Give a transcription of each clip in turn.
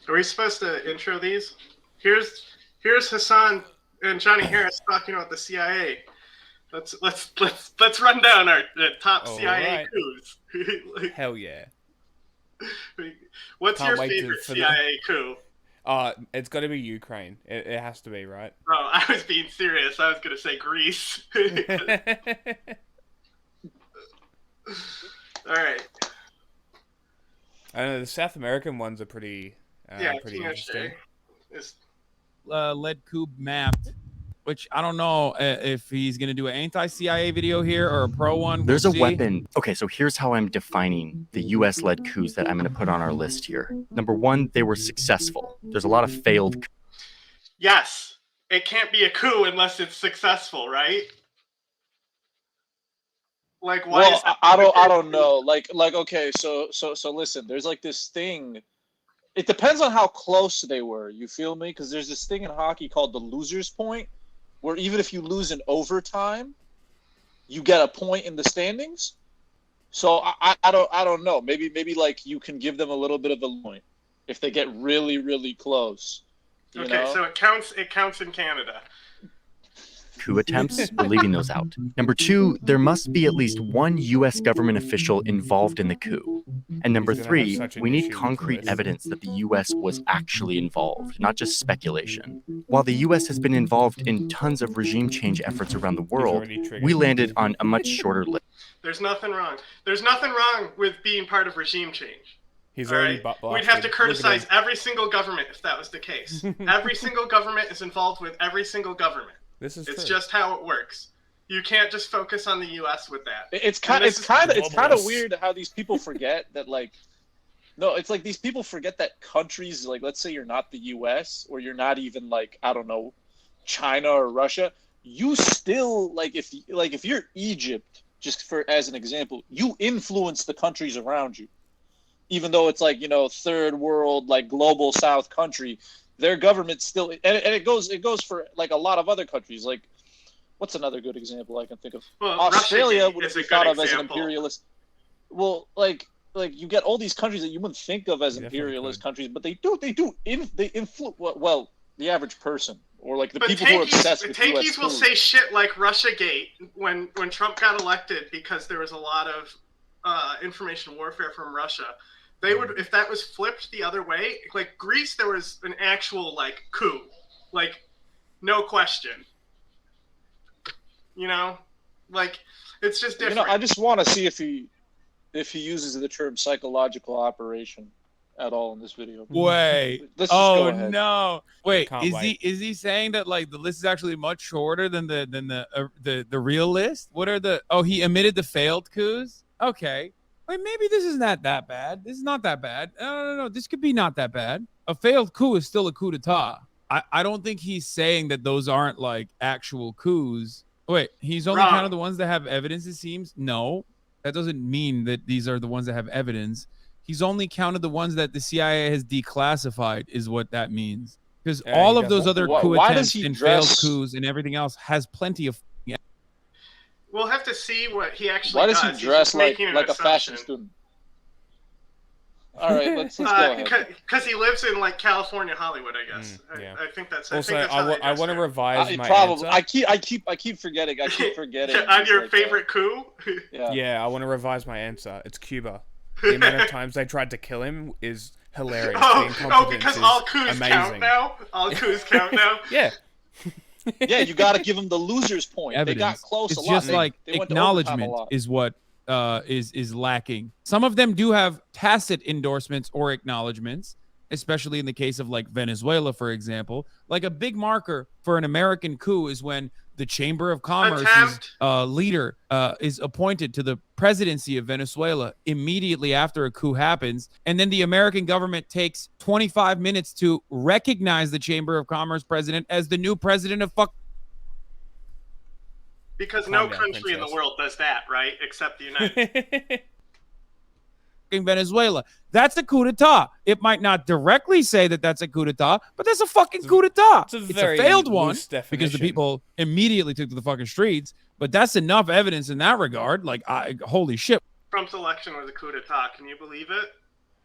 Are we supposed to intro these? Here's Hasan and Johnny Harris talking about the CIA. Let's run down our top All CIA right. coups. Hell yeah. What's Can't your wait favorite for CIA coup? it's got to be Ukraine. It has to be, right? Oh, I was being serious. I was gonna say Greece. All right. I don't know, the South American ones are pretty Yeah, pretty Pinochet. interesting. Lead coup mapped, which I don't know if he's going to do an anti-CIA video here or a pro one. There's a weapon. Okay, so here's how I'm defining the US-led coups that I'm going to put on our list here. Number one, they were successful. There's a lot of failed. Yes, it can't be a coup unless it's successful, right? Like, why? Well, I don't know. Like, okay, so listen. There's like this thing. It depends on how close they were. You feel me? Because there's this thing in hockey called the loser's point, where even if you lose in overtime, you get a point in the standings. So I don't know. Maybe like you can give them a little bit of a point if they get really close. You know? So it counts. It counts in Canada. Coup attempts, we're leaving those out. Number two, there must be at least one US government official involved in the coup. And number three, we need concrete evidence that the US was actually involved, not just speculation. While the US has been involved in tons of regime change efforts around the world, we landed on a much shorter list. There's nothing wrong. There's nothing wrong with being part of regime change. He's already We'd have to criticize every single government if that was the case. Every single government is involved with every single government. It's true. Just how it works. You can't just focus on the U.S. with that. It's kind of weird how these people forget that, like, no, it's like these people forget that countries, like, let's say you're not the U.S. or you're not even, like, I don't know, China or Russia. You still, like, if you're Egypt, just for as an example, you influence the countries around you. Even though it's like, you know, third world, like global South country, their government still, and it goes for like a lot of other countries. Like, what's another good example I can think of? Well, Australia would be thought of as an imperialist. Well, like you get all these countries that you wouldn't think of as imperialist countries, but they influence. Well, the average person or like the people who are obsessed with US Tankies will say shit like Russiagate when Trump got elected because there was a lot of information warfare from Russia. They would, if that was flipped the other way, like Greece, there was an actual like coup, like no question. You know, like it's just different. You know, I just want to see if he uses the term psychological operation at all in this video. Wait. Go ahead. No. Wait. Is he saying that like the list is actually much shorter than the real list? What are the? Oh, he omitted the failed coups. Okay. Wait, maybe this is not that bad. This is not that bad. No. This could be not that bad. A failed coup is still a coup d'etat. I don't think he's saying that those aren't like actual coups. Wait, he's only counted the ones that have evidence, it seems? No, that doesn't mean that these are the ones that have evidence. He's only counted the ones that the CIA has declassified is what that means. Because all of those other coup attempts and failed coups and everything else has plenty of... We'll have to see what he actually does. Why does he dress like a fashion student? All right, let's go ahead. Because he lives in like California, Hollywood, I guess. I think that's. Also, I want to revise my probably. answer. I keep forgetting. On your favorite coup? Yeah, I want to revise my answer. It's Cuba. The amount of times they tried to kill him is hilarious. Because all coups count now. All coups count now. Yeah. Yeah, you got to give them the loser's point. Evidence. They got close it's a lot. Just like acknowledgement is what is lacking. Some of them do have tacit endorsements or acknowledgements, especially in the case of like Venezuela, for example. Like a big marker for an American coup is when the Chamber of Commerce's leader is appointed to the presidency of Venezuela immediately after a coup happens. And then the American government takes 25 minutes to recognize the Chamber of Commerce president as the new president of Because no country in the world does that, right? Except the United States. Venezuela. That's a coup d'etat. It might not directly say that that's a coup d'etat, but that's a fucking coup d'etat. It's a failed one because the people immediately took to the fucking streets, but that's enough evidence in that regard. Like, holy shit. Trump's election was a coup d'etat. Can you believe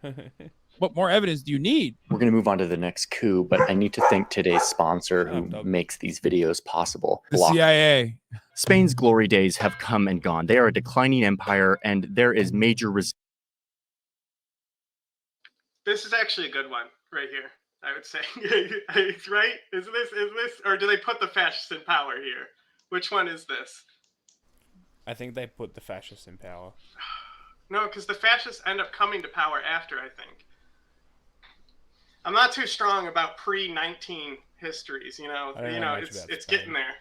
it? what more evidence do you need? We're going to move on to the next coup, but I need to thank today's sponsor who makes these videos possible. The CIA. Spain's glory days have come and gone. They are a declining empire, and there is major This is actually a good one right here, I would say. Right? Is this, or do they put the fascists in power here? Which one is this? I think they put the fascists in power. No, because the fascists end up coming to power after, I think. I'm not too strong about pre-19 histories, you know. It's getting there.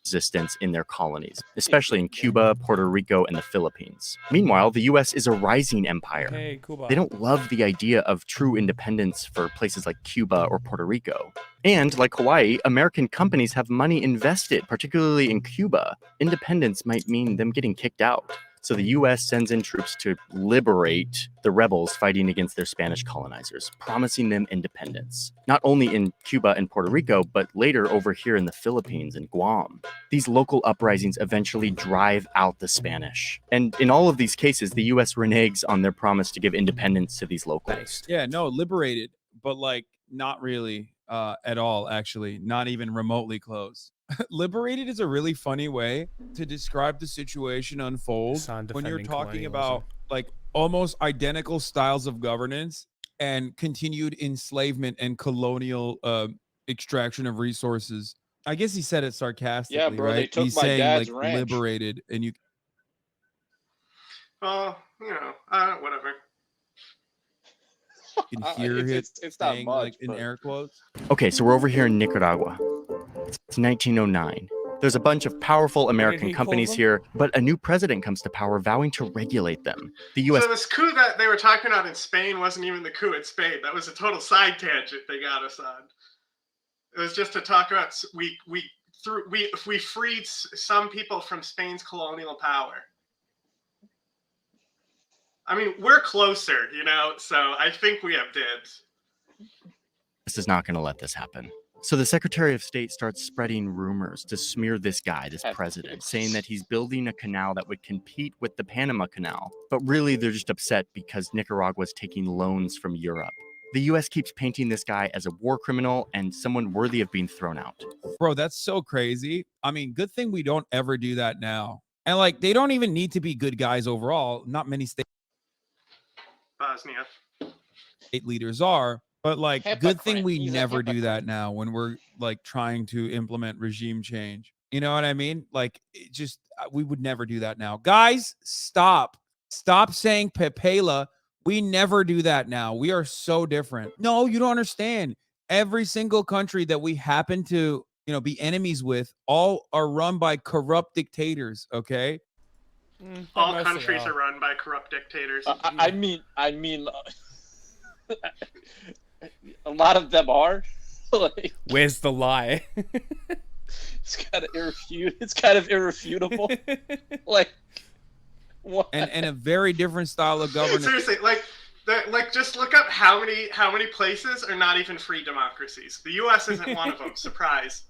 Resistance in their colonies, especially in Cuba, Puerto Rico, and the Philippines. Meanwhile, the US is a rising empire. Hey, Cuba. They don't love the idea of true independence for places like Cuba or Puerto Rico. And like Hawaii, American companies have money invested, particularly in Cuba. Independence might mean them getting kicked out. So the US sends in troops to liberate the rebels fighting against their Spanish colonizers, promising them independence. Not only in Cuba and Puerto Rico, but later over here in the Philippines and Guam. These local uprisings eventually drive out the Spanish. And in all of these cases, the US reneges on their promise to give independence to these locals. Yeah, no, liberated, but like not really at all, actually. Not even remotely close. Liberated is a really funny way to describe the situation unfold when you're talking about like almost identical styles of governance and continued enslavement and colonial extraction of resources. I guess he said it sarcastically, yeah, bro, right? They took He's my saying dad's like ranch. liberated, and you. Well, you know, whatever. You can hear it it's not saying, much, like in but... air quotes. Okay, so we're over here in Nicaragua. It's 1909. There's a bunch of powerful American companies here, but a new president comes to power vowing to regulate them. The U.S. So this coup that they were talking about in Spain wasn't even the coup in Spain. That was a total side tangent they got us on. It was just to talk about we freed some people from Spain's colonial power. I mean, we're closer, you know, so I think we have dibs. This is not going to let this happen. So the Secretary of State starts spreading rumors to smear this guy, this president, saying that he's building a canal that would compete with the Panama Canal. But really, they're just upset because Nicaragua's taking loans from Europe. The U.S. keeps painting this guy as a war criminal and someone worthy of being thrown out. Bro, that's so crazy. I mean, good thing we don't ever do that now. And like, they don't even need to be good guys overall. Not many state leaders are. But like, good thing we never do that now when we're like trying to implement regime change. You know what I mean? Like, it just, we would never do that now. Guys, stop saying Pepela. We never do that now. We are so different. No, you don't understand. Every single country that we happen to, you know, be enemies with, all are run by corrupt dictators. Okay. All countries are run by corrupt dictators. I mean. A lot of them are. Like, where's the lie? It's kind of irrefutable. Like, what? And a very different style of governance. Seriously, just look up how many places are not even free democracies. The U.S. isn't one of them. Surprise.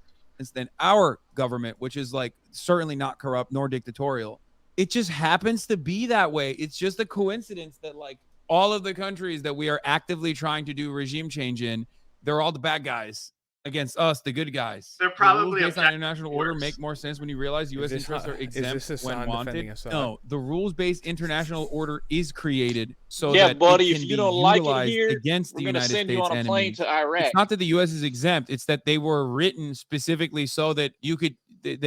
Than our government, which is like certainly not corrupt nor dictatorial. It just happens to be that way. It's just a coincidence that like all of the countries that we are actively trying to do regime change in, they're all the bad guys against us, the good guys. They're probably the rules based on international order make more sense when you realize U.S. interests are exempt when wanted. No, the rules-based international order is created so that buddy, it can if you be don't like utilized it here, against the United States you on a plane to Iraq. It's not that the U.S. is exempt; it's that they were written specifically so that you could they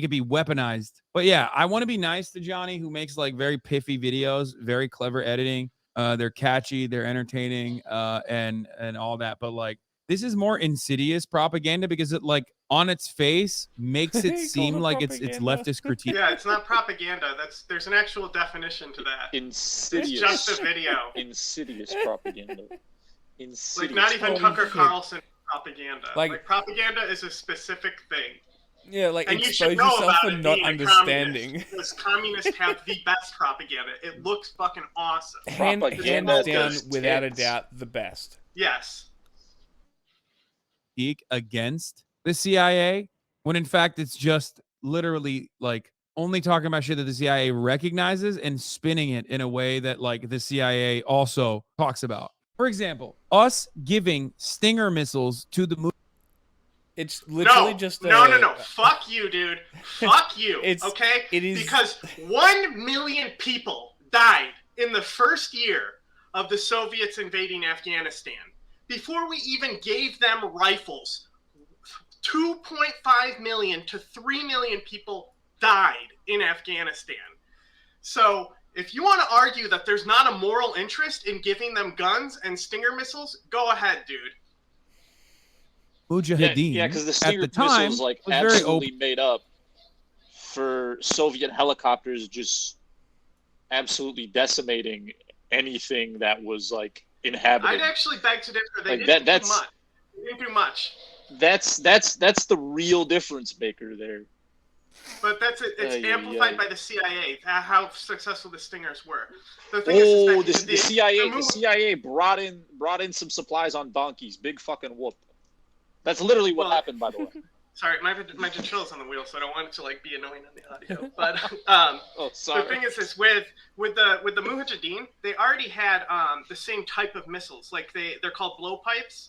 could be weaponized. But yeah, I want to be nice to Johnny, who makes like very piffy videos, very clever editing. They're catchy, they're entertaining, and all that. But like, this is more insidious propaganda because it like on its face makes it seem like it's leftist critique. Yeah, it's not propaganda. There's an actual definition to that. Insidious. It's just a video. Insidious propaganda. Insidious. Like not even Tucker Carlson propaganda. Like propaganda is a specific thing. Yeah, like and expose yourself for not understanding. Because communists have the best propaganda. It looks fucking awesome. Hands down, without a doubt, the best. Yes. Against the CIA, when in fact it's just literally like only talking about shit that the CIA recognizes and spinning it in a way that like the CIA also talks about. For example, us giving Stinger missiles to the It's literally just no. Fuck you, dude. Fuck you. It is because 1 million people died in the first year of the Soviets invading Afghanistan. Before we even gave them rifles, 2.5 million to 3 million people died in Afghanistan. So if you want to argue that there's not a moral interest in giving them guns and Stinger missiles, go ahead, dude. Mujahideen, yeah, because the Stinger at the time, missiles like was very absolutely made up for Soviet helicopters just absolutely decimating anything that was like inhabited. I'd actually beg to differ. They Like, didn't that's- do much. They didn't do much. That's the real difference maker there. But that's it. It's amplified by the CIA. How successful the Stingers were. The thing Oh, is the CIA brought in some supplies on donkeys. Big fucking whoop. That's literally what happened, by the way. Sorry, my control's on the wheel, so I don't want it to like be annoying on the audio. But Oh, sorry. the thing is this: with the Mujahideen, they already had the same type of missiles. Like they're called blowpipes.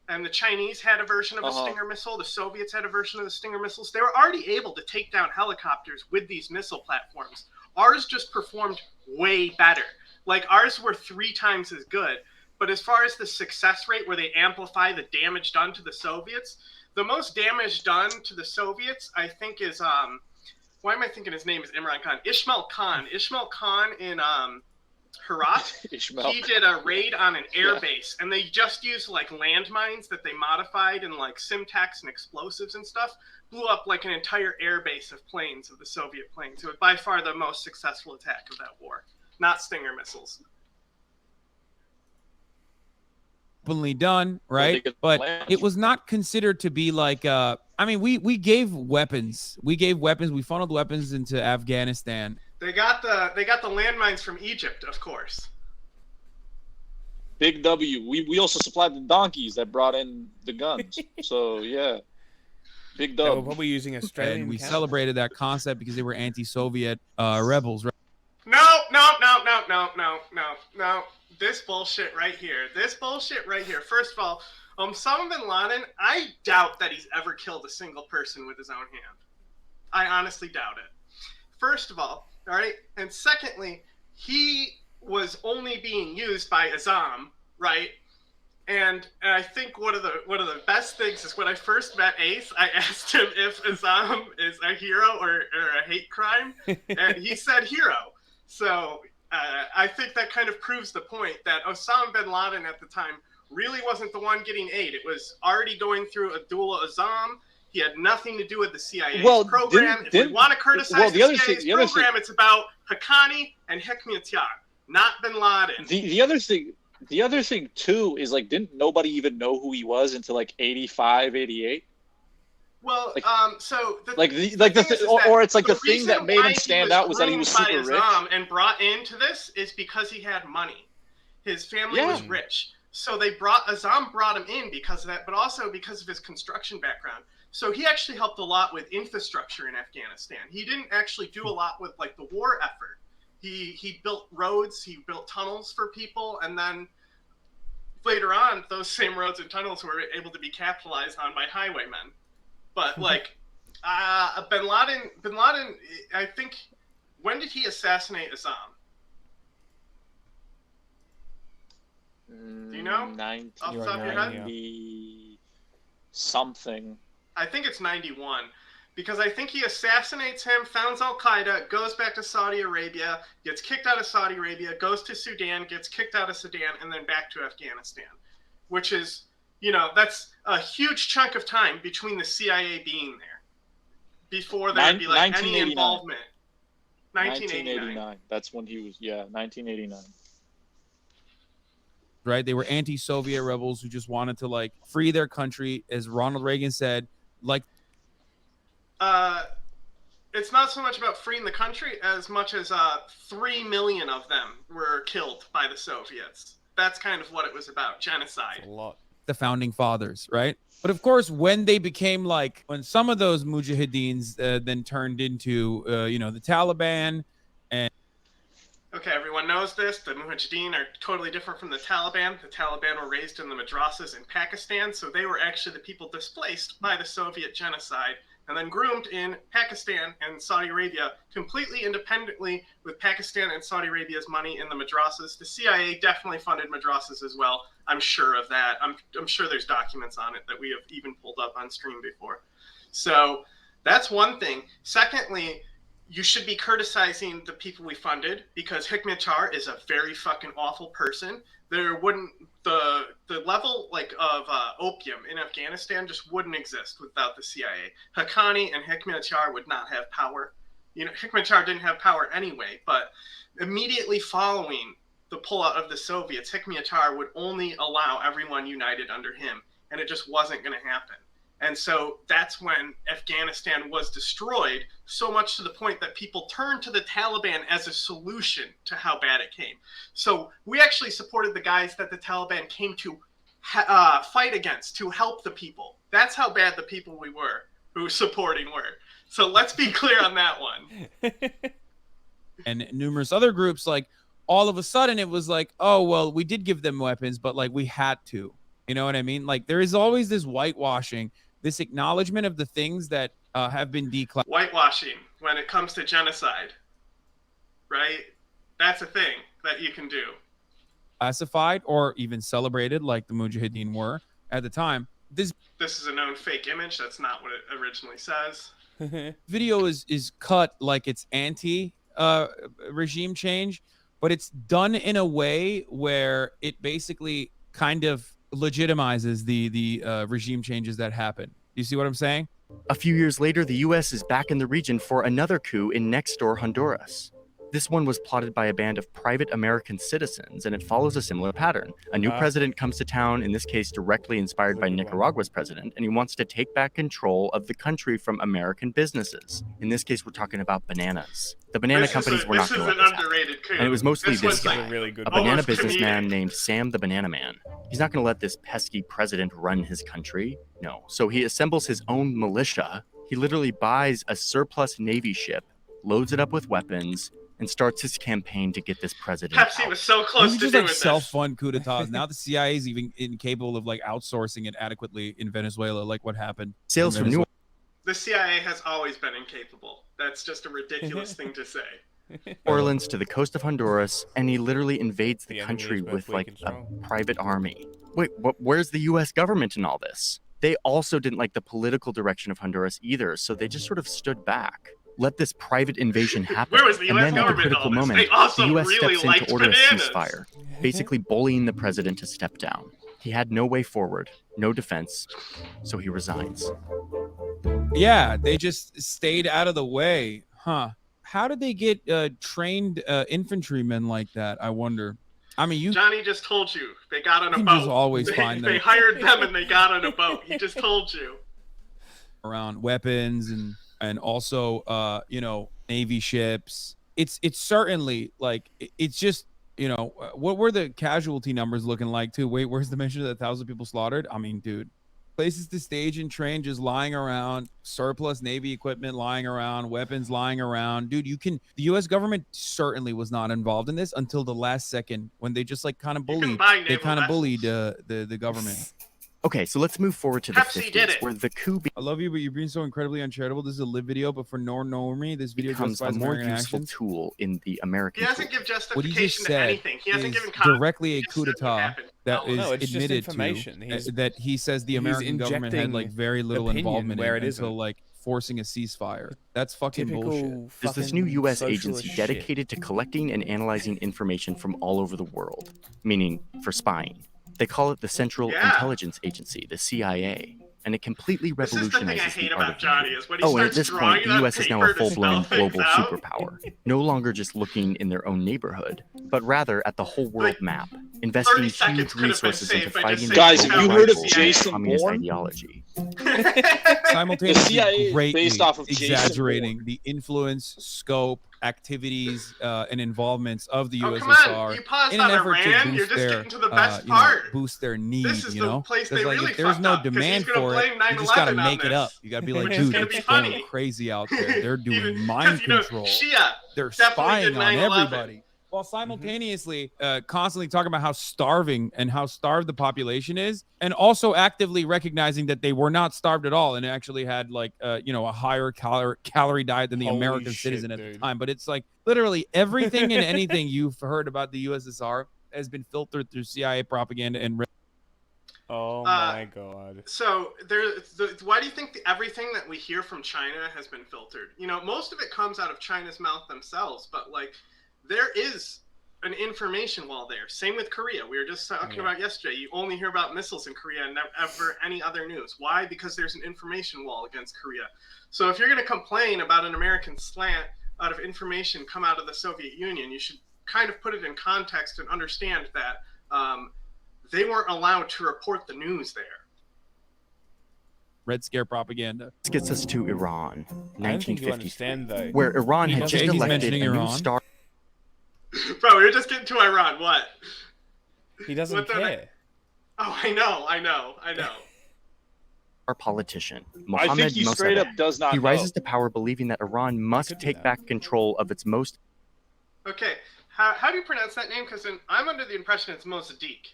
And the Chinese had a version of a Stinger missile. The Soviets had a version of the Stinger missiles. They were already able to take down helicopters with these missile platforms. Ours just performed way better. Like, ours were 3 times as good. But as far as the success rate where they amplify the damage done to the Soviets, the most damage done to the Soviets, I think, is why am I thinking his name is Imran Khan? Ishmael Khan. Ishmael Khan in Herat, he did a raid on an air base, and they just used like landmines that they modified and like Simtax and explosives and stuff, blew up like an entire air base of planes, of the Soviet planes. It was by far the most successful attack of that war, not Stinger missiles. openly done, right? But it was not considered to be like I mean, we gave weapons. We funneled weapons into Afghanistan. They got the landmines from Egypt, of course. Big W. We also supplied the donkeys that brought in the guns. So yeah. Big They were W. probably using Australian. And we cannons. celebrated that concept because they were anti-Soviet rebels, right? No. This bullshit right here. First of all, Osama bin Laden, I doubt that he's ever killed a single person with his own hand. I honestly doubt it. First of all right? And secondly, he was only being used by Azam, right? And I think one of the best things is when I first met Ace, I asked him if Azam is a hero or a hate crime, and he said hero. So I think that kind of proves the point that Osama bin Laden at the time really wasn't the one getting aid. It was already going through Abdullah Azam. He had nothing to do with the CIA's program. If we want to criticize the CIA's program, it's about Haqqani and Hekmatyar, not bin Laden. The other thing too is like, didn't nobody even know who he was until like 85, 88? Well, like, so the thing that made him stand out was that he was super rich and brought into this is because he had money. His family was rich, so Azam brought him in because of that, but also because of his construction background. So he actually helped a lot with infrastructure in Afghanistan. He didn't actually do a lot with like the war effort. He built roads, he built tunnels for people, and then later on, those same roads and tunnels were able to be capitalized on by highwaymen. But like bin Laden, I think, when did he assassinate Azam? Do you know? 90 off the top of your head? Something. I think it's 91. Because I think he assassinates him, founds Al-Qaeda, goes back to Saudi Arabia, gets kicked out of Saudi Arabia, goes to Sudan, gets kicked out of Sudan, and then back to Afghanistan. Which is, that's a huge chunk of time between the CIA being there. Before there'd be like any involvement. 1989. That's when he was, 1989. Right? They were anti-Soviet rebels who just wanted to like free their country, as Ronald Reagan said, like. It's not so much about freeing the country as much as 3 million of them were killed by the Soviets. That's kind of what it was about, genocide. That's a lot. The founding fathers, right? But of course, when they became like, when some of those mujahideens then turned into, the Taliban, and Okay, everyone knows this. The Mujahideen are totally different from the Taliban. The Taliban were raised in the madrasas in Pakistan, so they were actually the people displaced by the Soviet genocide and then groomed in Pakistan and Saudi Arabia completely independently with Pakistan and Saudi Arabia's money in the madrasas. The CIA definitely funded madrasas as well. I'm sure of that. I'm sure there's documents on it that we have even pulled up on stream before. So that's one thing. Secondly, you should be criticizing the people we funded because Hikmatyar is a very fucking awful person. There wouldn't the level like of opium in Afghanistan just wouldn't exist without the CIA. Haqqani and Hikmatyar would not have power. You know, Hikmatyar didn't have power anyway, but immediately following the pullout of the Soviets, Hikmatyar would only allow everyone united under him, and it just wasn't going to happen. And so that's when Afghanistan was destroyed, so much to the point that people turned to the Taliban as a solution to how bad it came. So we actually supported the guys that the Taliban came to fight against, to help the people. That's how bad the people we were who were supporting were. So let's be clear on that one. And numerous other groups, like, all of a sudden it was like, oh, well, we did give them weapons, but like we had to. You know what I mean? Like there is always this whitewashing, this acknowledgement of the things that have been declassified. Whitewashing when it comes to genocide, right? That's a thing that you can do. Classified or even celebrated like the Mujahideen were at the time. This is a known fake image. That's not what it originally says. video is cut like it's anti regime change, but it's done in a way where it basically kind of legitimizes the regime changes that happen. You see what I'm saying? A few years later, the US is back in the region for another coup in next-door Honduras. This one was plotted by a band of private American citizens, and it follows a similar pattern. A new president comes to town, in this case directly inspired by Nicaragua's president, and he wants to take back control of the country from American businesses. In this case, we're talking about bananas. The banana companies were not going to let this happen. And it was mostly this guy, a banana businessman named Sam the Banana Man. He's not going to let this pesky president run his country. No. So he assembles his own militia. He literally buys a surplus Navy ship, loads it up with weapons, and starts his campaign to get this president Pepsi out. was so close to just doing like this. self-fund coup d'etats. Now the CIA is even incapable of like outsourcing it adequately in Venezuela, like what happened. Sales from New The CIA has always been incapable. That's just a ridiculous thing to say. Orleans to the coast of Honduras, and he literally invades the country with like a private army. Wait, where's the US government in all this? They also didn't like the political direction of Honduras either, so they just sort of stood back. Let this private invasion happen. Where was the and US then at the government critical in all this? moment, They also the US really steps in liked to order bananas. a ceasefire, basically bullying the president to step down. He had no way forward, no defense, so he resigns. Yeah, they just stayed out of the way. Huh. How did they get trained infantrymen like that, I wonder? I mean, Johnny just told you. They got on a can boat. just always find them. They hired them and they got on a boat. He just told you. Around weapons and also you know, Navy ships. It's certainly like it's just, you know, what were the casualty numbers looking like too? Wait, where's the mention of the 1,000 people slaughtered? I mean, dude, places to stage and train just lying around, surplus Navy equipment lying around, weapons lying around. Dude, the US government certainly was not involved in this until the last second when they just like kind of bullied. They kind of bullied the government. Okay, so let's move forward to the Pepsi did 50s, it. where the coup I love you, but you're being so incredibly uncharitable. This is a live video, but for normie, this video becomes a justifies more American useful actions. tool in the American He doesn't coup. give What he justification just to said anything. He hasn't is given context. directly a He just coup said what d'etat happened. that is No, it's just admitted information. to that he says the American government had like very little opinion involvement where in it until isn't. like forcing a ceasefire. That's fucking bullshit. There's this new US agency dedicated to collecting and analyzing information from all over the world, meaning for spying. They call it the Central Intelligence Agency, the CIA, and it completely This is the thing I revolutionizes hate the art about of Johnny coup. is when he Oh, and at starts this point, drawing the on US is now a paper to full-blown spell global things out. superpower, no longer just looking in their own neighborhood, but rather at the whole world map, investing 30 seconds huge could have been resources into saved by fighting just the saying, Guys, have global you heard of rivals Jason communist Bourne? ideology. Simultaneously, The CIA is greatly based off of Jason exaggerating Bourne. the influence, scope, activities, and involvements of the Oh, USSR come on. You paused in an on effort to Iran. boost You're just their, getting to the best you know, part. boost their need. This is You the know, place they because like really if there's fucked no up, 'cause he's demand gonna for it, blame you just gotta 9/11 on make it up. this, You gotta be like, which is dude, gonna it's be going funny. crazy out there. They're doing Even- mind 'cause, you know, control. Shia They're definitely spying did on 9/11. everybody. while simultaneously constantly talking about how starving and how starved the population is, and also actively recognizing that they were not starved at all and actually had like a higher calorie diet than the American citizen at the time. But it's like literally everything and anything you've heard about the USSR has been filtered through CIA propaganda and oh my god. So why do you think everything that we hear from China has been filtered? Most of it comes out of China's mouth themselves, but like there is an information wall there. Same with Korea. We were just talking about yesterday. You only hear about missiles in Korea and never any other news. Why? Because there's an information wall against Korea. So if you're going to complain about an American slant out of information come out of the Soviet Union, you should kind of put it in context and understand that they weren't allowed to report the news there. Red Scare propaganda. This gets us to Iran, 1953, though. where Iran had just elected a new star. Bro, we were just getting to Iran. What? He doesn't care. Oh, I know. Our politician, I Mohammad think he straight up does not He know. rises to power believing that Iran must take back control of its most... Okay, how do you pronounce that name? Because I'm under the impression it's Mossadegh.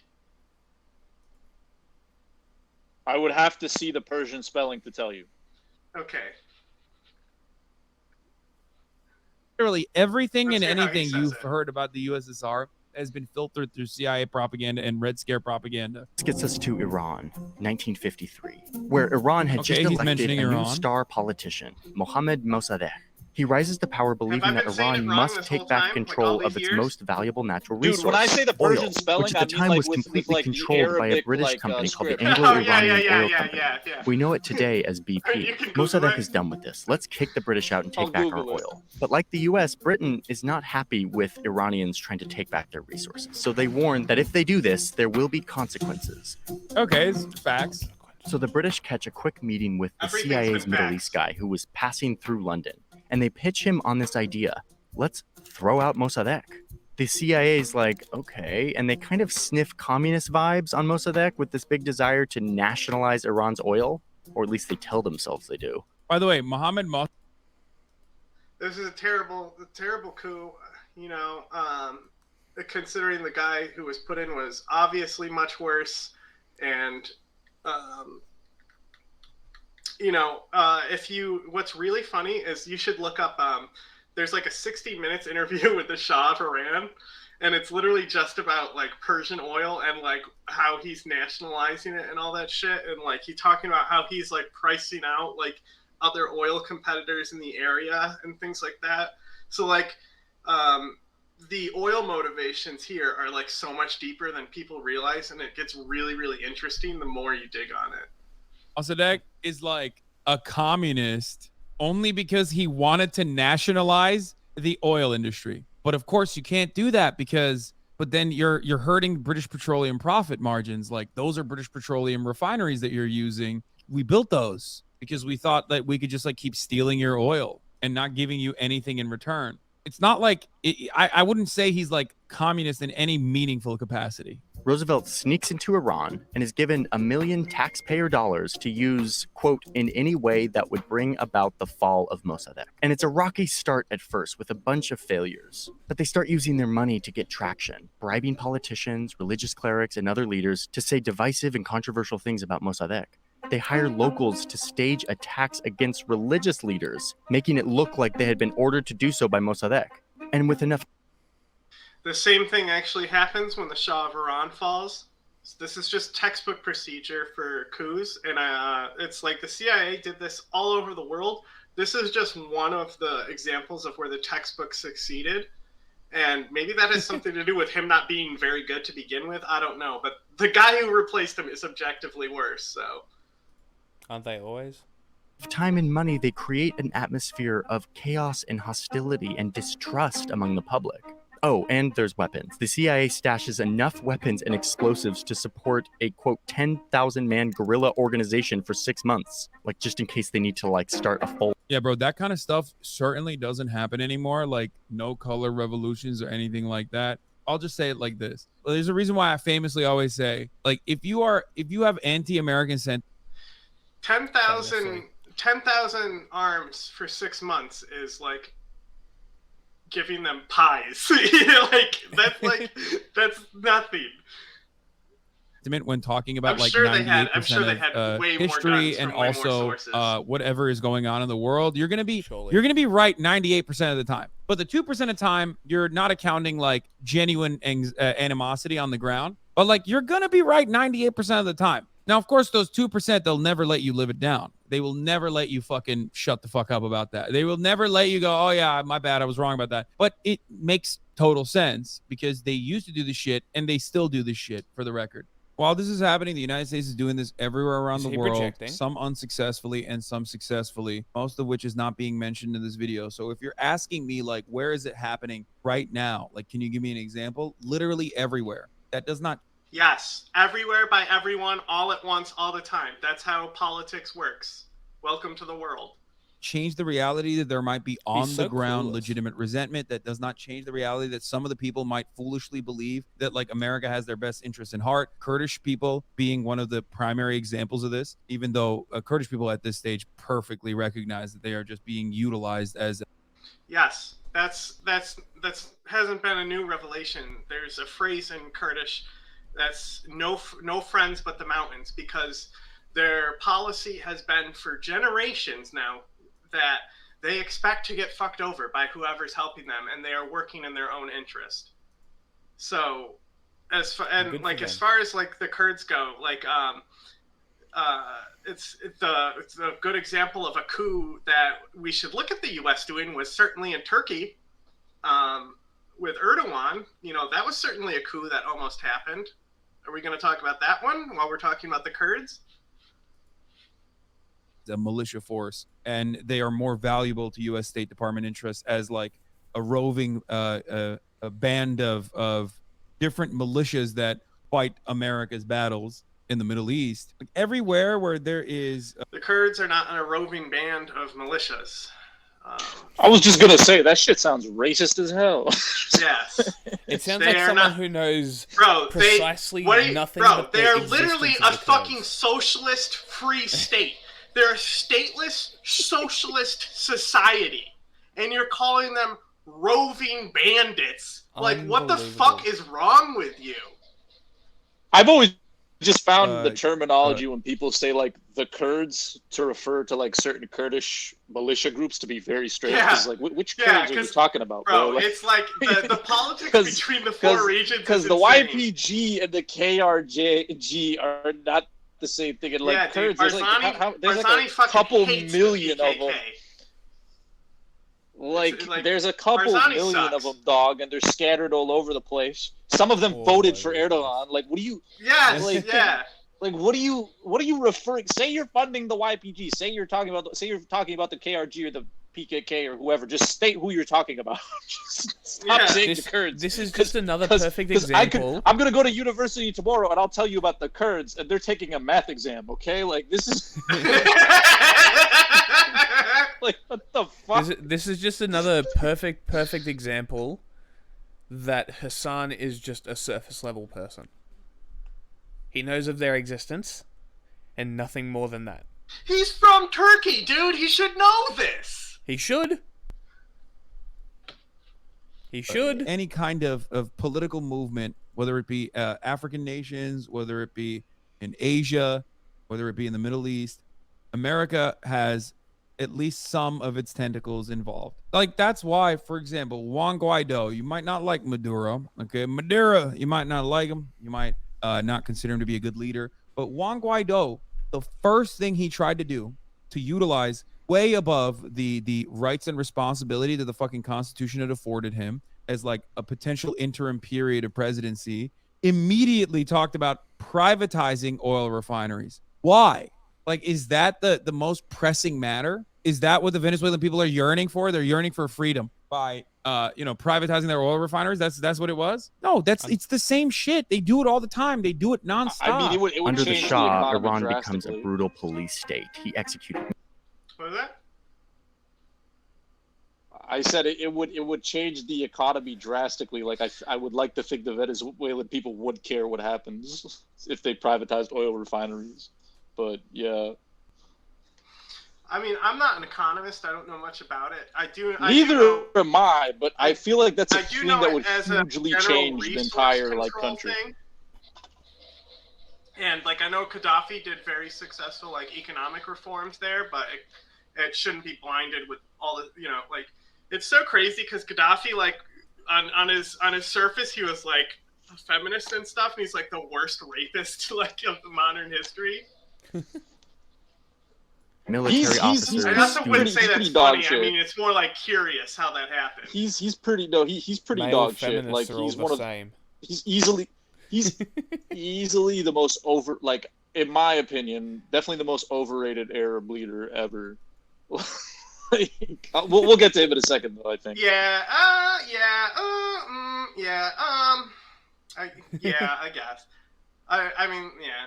I would have to see the Persian spelling to tell you. Okay. Literally everything and Let's hear how he anything says you've it. heard about the USSR has been filtered through CIA propaganda and Red Scare propaganda. This gets us to Iran, 1953, where Iran had just he's elected mentioning a new Iran. star politician, Mohammad Mossadegh. He rises to power believing that Iran must take back control of its most valuable natural resource, Dude, when I say the Persian oil, spelling, which at the I mean time like was with completely like controlled by a Arabic, British like, company called the script. Anglo-Iranian Oil yeah. Company. We know it today as You BP. can Google Mossadegh it. is done with this. Let's kick the British out and take I'll back our Google it. oil. But like the US, Britain is not happy with Iranians trying to take back their resources. So they warn that if they do this, there will be consequences. Okay, it's facts. So the British catch a quick meeting with the Everything's CIA's been Middle facts. East guy who was passing through London, and they pitch him on this idea. Let's throw out Mossadegh. The CIA's like, okay, and they kind of sniff communist vibes on Mossadegh with this big desire to nationalize Iran's oil, or at least they tell themselves they do. By the way, Mohammad Mossadegh. This is a terrible coup. Considering the guy who was put in was obviously much worse, and what's really funny is you should look up. There's like a 60 Minutes interview with the Shah of Iran, and it's literally just about like Persian oil and like how he's nationalizing it and all that shit, and like he's talking about how he's like pricing out like other oil competitors in the area and things like that. So like the oil motivations here are like so much deeper than people realize, and it gets really, really interesting the more you dig on it. Mossadegh is like a communist only because he wanted to nationalize the oil industry. But of course you can't do that but then you're hurting British petroleum profit margins. Like those are British petroleum refineries that you're using. We built those because we thought that we could just like keep stealing your oil and not giving you anything in return. It's not like I wouldn't say he's like communist in any meaningful capacity. Roosevelt sneaks into Iran and is given $1 million taxpayer dollars to use, quote, in any way that would bring about the fall of Mossadegh. And it's a rocky start at first with a bunch of failures. But they start using their money to get traction, bribing politicians, religious clerics, and other leaders to say divisive and controversial things about Mossadegh. They hire locals to stage attacks against religious leaders, making it look like they had been ordered to do so by Mossadegh. And with enough... The same thing actually happens when the Shah of Iran falls. This is just textbook procedure for coups, and it's like the CIA did this all over the world. This is just one of the examples of where the textbook succeeded, and maybe that has something to do with him not being very good to begin with. I don't know, but the guy who replaced him is objectively worse, so... Aren't they always? Time and money, they create an atmosphere of chaos and hostility and distrust among the public. Oh, and there's weapons. The CIA stashes enough weapons and explosives to support a, quote, 10,000-man guerrilla organization for 6 months. Like, just in case they need to, like, start a full... Yeah, bro, that kind of stuff certainly doesn't happen anymore. Like, no color revolutions or anything like that. I'll just say it like this. Well, there's a reason why I famously always say, like, if you have anti-American sentiment... 10,000 arms for 6 months is like giving them pies. That's nothing. When talking about I'm like sure 98% of way history more guns and from way more also sources. whatever is going on in the world, you're gonna be right 98% of the time. But the 2% of the time, you're not accounting like genuine animosity on the ground. But like you're gonna be right 98% of the time. Now, of course, those 2%, they'll never let you live it down. They will never let you fucking shut the fuck up about that. They will never let you go, oh yeah, my bad, I was wrong about that. But it makes total sense because they used to do this shit and they still do this shit, for the record. While this is happening, the United States is doing this everywhere around the world, some unsuccessfully and some successfully, most of which is not being mentioned in this video. So if you're asking me, like, where is it happening right now? Like, can you give me an example? Literally everywhere. That does not... Yes, everywhere by everyone, all at once, all the time. That's how politics works. Welcome to the world. Change the reality that there might be on the ground legitimate resentment. That does not change the reality that some of the people might foolishly believe that like America has their best interests in heart. Kurdish people being one of the primary examples of this, even though Kurdish people at this stage perfectly recognize that they are just being utilized as... Yes, that's hasn't been a new revelation. There's a phrase in Kurdish that's no friends but the mountains, because their policy has been for generations now that they expect to get fucked over by whoever's helping them, and they are working in their own interest. So, as far as like the Kurds go, like it's a good example of a coup that we should look at the U.S. doing was certainly in Turkey, with Erdogan. You know, that was certainly a coup that almost happened. Are we going to talk about that one while we're talking about the Kurds? A militia force, and they are more valuable to U.S. State Department interests as like a roving a band of different militias that fight America's battles in the Middle East. Like everywhere where there is... The Kurds are not a roving band of militias. I was just gonna say that shit sounds racist as hell. Yes, it sounds like someone who knows precisely nothing. Bro, they are literally a fucking socialist free state. They're a stateless socialist society, and you're calling them roving bandits. Like, what the fuck is wrong with you? I've always just found the terminology when people say like the Kurds to refer to like certain Kurdish militia groups to be very strange. Yeah. Like, which Kurds are you talking about, bro? Like, it's like the politics between the four regions. Because the YPG and the KRG are not the same thing. And like Kurds, there's like a couple million of them. Like there's a couple million of them, dog, and they're scattered all over the place. Some of them voted for Erdogan. Like, what do you? Yes, Like, what are you referring? Say you're funding the YPG. Say you're talking about the KRG or the PKK or whoever. Just state who you're talking about. Stop saying the Kurds. This is just another perfect example. I'm gonna go to university tomorrow and I'll tell you about the Kurds, and they're taking a math exam. Okay, like this is. Like, what the fuck? This is just another perfect example that Hasan is just a surface level person. He knows of their existence and nothing more than that. He's from Turkey, dude. He should know this. He should. Any kind of political movement, whether it be African nations, whether it be in Asia, whether it be in the Middle East, America has at least some of its tentacles involved. Like, that's why, for example, Juan Guaido, you might not like Maduro. Okay, Maduro, you might not like him. You might not consider him to be a good leader. But Juan Guaido, the first thing he tried to do to utilize way above the rights and responsibility that the fucking Constitution had afforded him as like a potential interim period of presidency, immediately talked about privatizing oil refineries. Why? Like, is that the most pressing matter? Is that what the Venezuelan people are yearning for? They're yearning for freedom by privatizing their oil refineries. That's what it was. No, it's the same shit. They do it all the time. They do it nonstop. I mean, it would under the change Shah, the Iran becomes a brutal police state. He executed. What was that? I said it would change the economy drastically. Like I would like to think the Venezuelan people would care what happens if they privatized oil refineries. But yeah. I mean, I'm not an economist. I don't know much about it. Neither am I, but I feel like that's a do thing know that it would as a hugely general change the resource entire control country. thing. And like I know Gaddafi did very successful like economic reforms there, but it shouldn't be blinded with all the like it's so crazy because Gaddafi like on his surface he was like a feminist and stuff, and he's like the worst rapist like of the modern history. Military officers. I also wouldn't say that's funny. Shit. I mean, it's more like curious how that happened. He's pretty pretty Male dog shit. Like he's one of same. He's easily the most in my opinion, definitely the most overrated Arab leader ever. We'll get to him in a second, though. I think. I guess. I mean, yeah.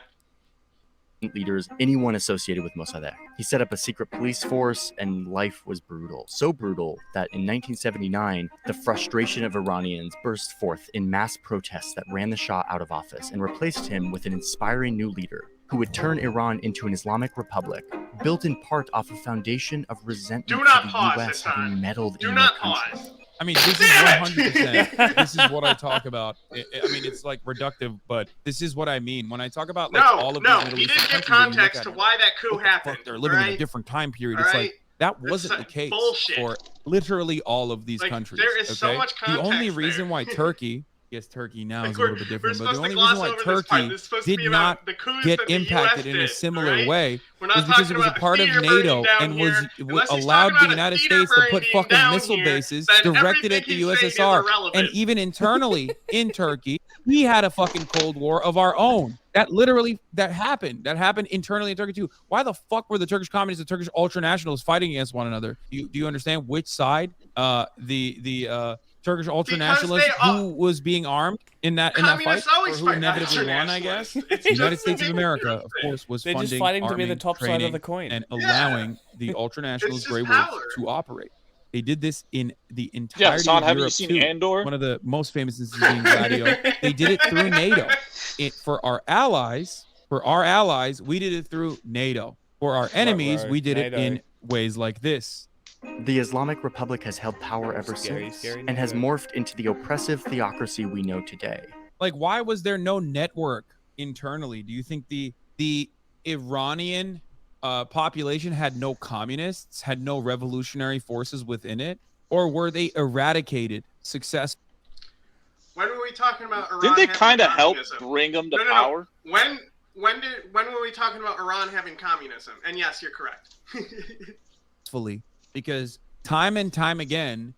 Leaders, anyone associated with Mossadegh. He set up a secret police force, and life was brutal. So brutal that in 1979, the frustration of Iranians burst forth in mass protests that ran the Shah out of office and replaced him with an inspiring new leader who would turn Iran into an Islamic republic, built in part off a foundation of resentment to the U.S. having meddled in their country. I mean, this is 100%. This is what I talk about. I mean, it's like reductive, but this is what I mean when I talk about like all of these Middle he Eastern didn't give countries. context to why that coup happened. They're living in a different time period. It's like that wasn't the case for literally all of these countries. There is so much context. The only reason why Turkey. Yes, Turkey now is a little bit different, but the only reason why Turkey did not get impacted in a similar way is because it was a part of NATO and was allowed the United States to put fucking missile bases directed at the USSR. And even internally in Turkey, we had a fucking Cold War of our own. That happened. That happened internally in Turkey too. Why the fuck were the Turkish communists and Turkish ultranationalists fighting against one another? Do you understand which side? The Turkish ultranationalists who was being armed in that fight, or who inevitably won, I guess. The United States of America, of course, was They're funding, just fighting to be the arming, top side of the coin and allowing the ultranationalist Grey Wolves to operate. They did this in the entirety Hasan, of have Europe you seen too. Andor? One of the most famous instances being Gladio. They did it through NATO. For our allies, we did it through NATO. For our enemies, we did it in ways like this. The Islamic Republic has held power ever since and has morphed into the oppressive theocracy we know today. Like, why was there no network internally? Do you think the Iranian population had no communists, had no revolutionary forces within it? Or were they eradicated successfully? When were we talking about Iran? Didn't they kind of help bring them to power? When were we talking about Iran having communism? And yes, you're correct. Because time and time again,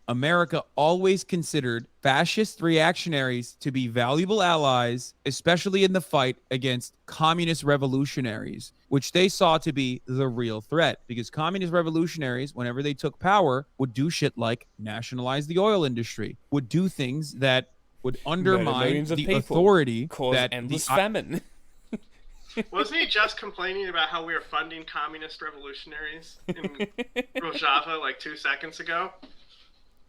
America always considered fascist reactionaries to be valuable allies, especially in the fight against communist revolutionaries, which they saw to be the real threat. Because communist revolutionaries, whenever they took power, would do shit like nationalize the oil industry, would do things that would undermine the authority that endless famine. Wasn't he just complaining about how we were funding communist revolutionaries in Rojava like 2 seconds ago?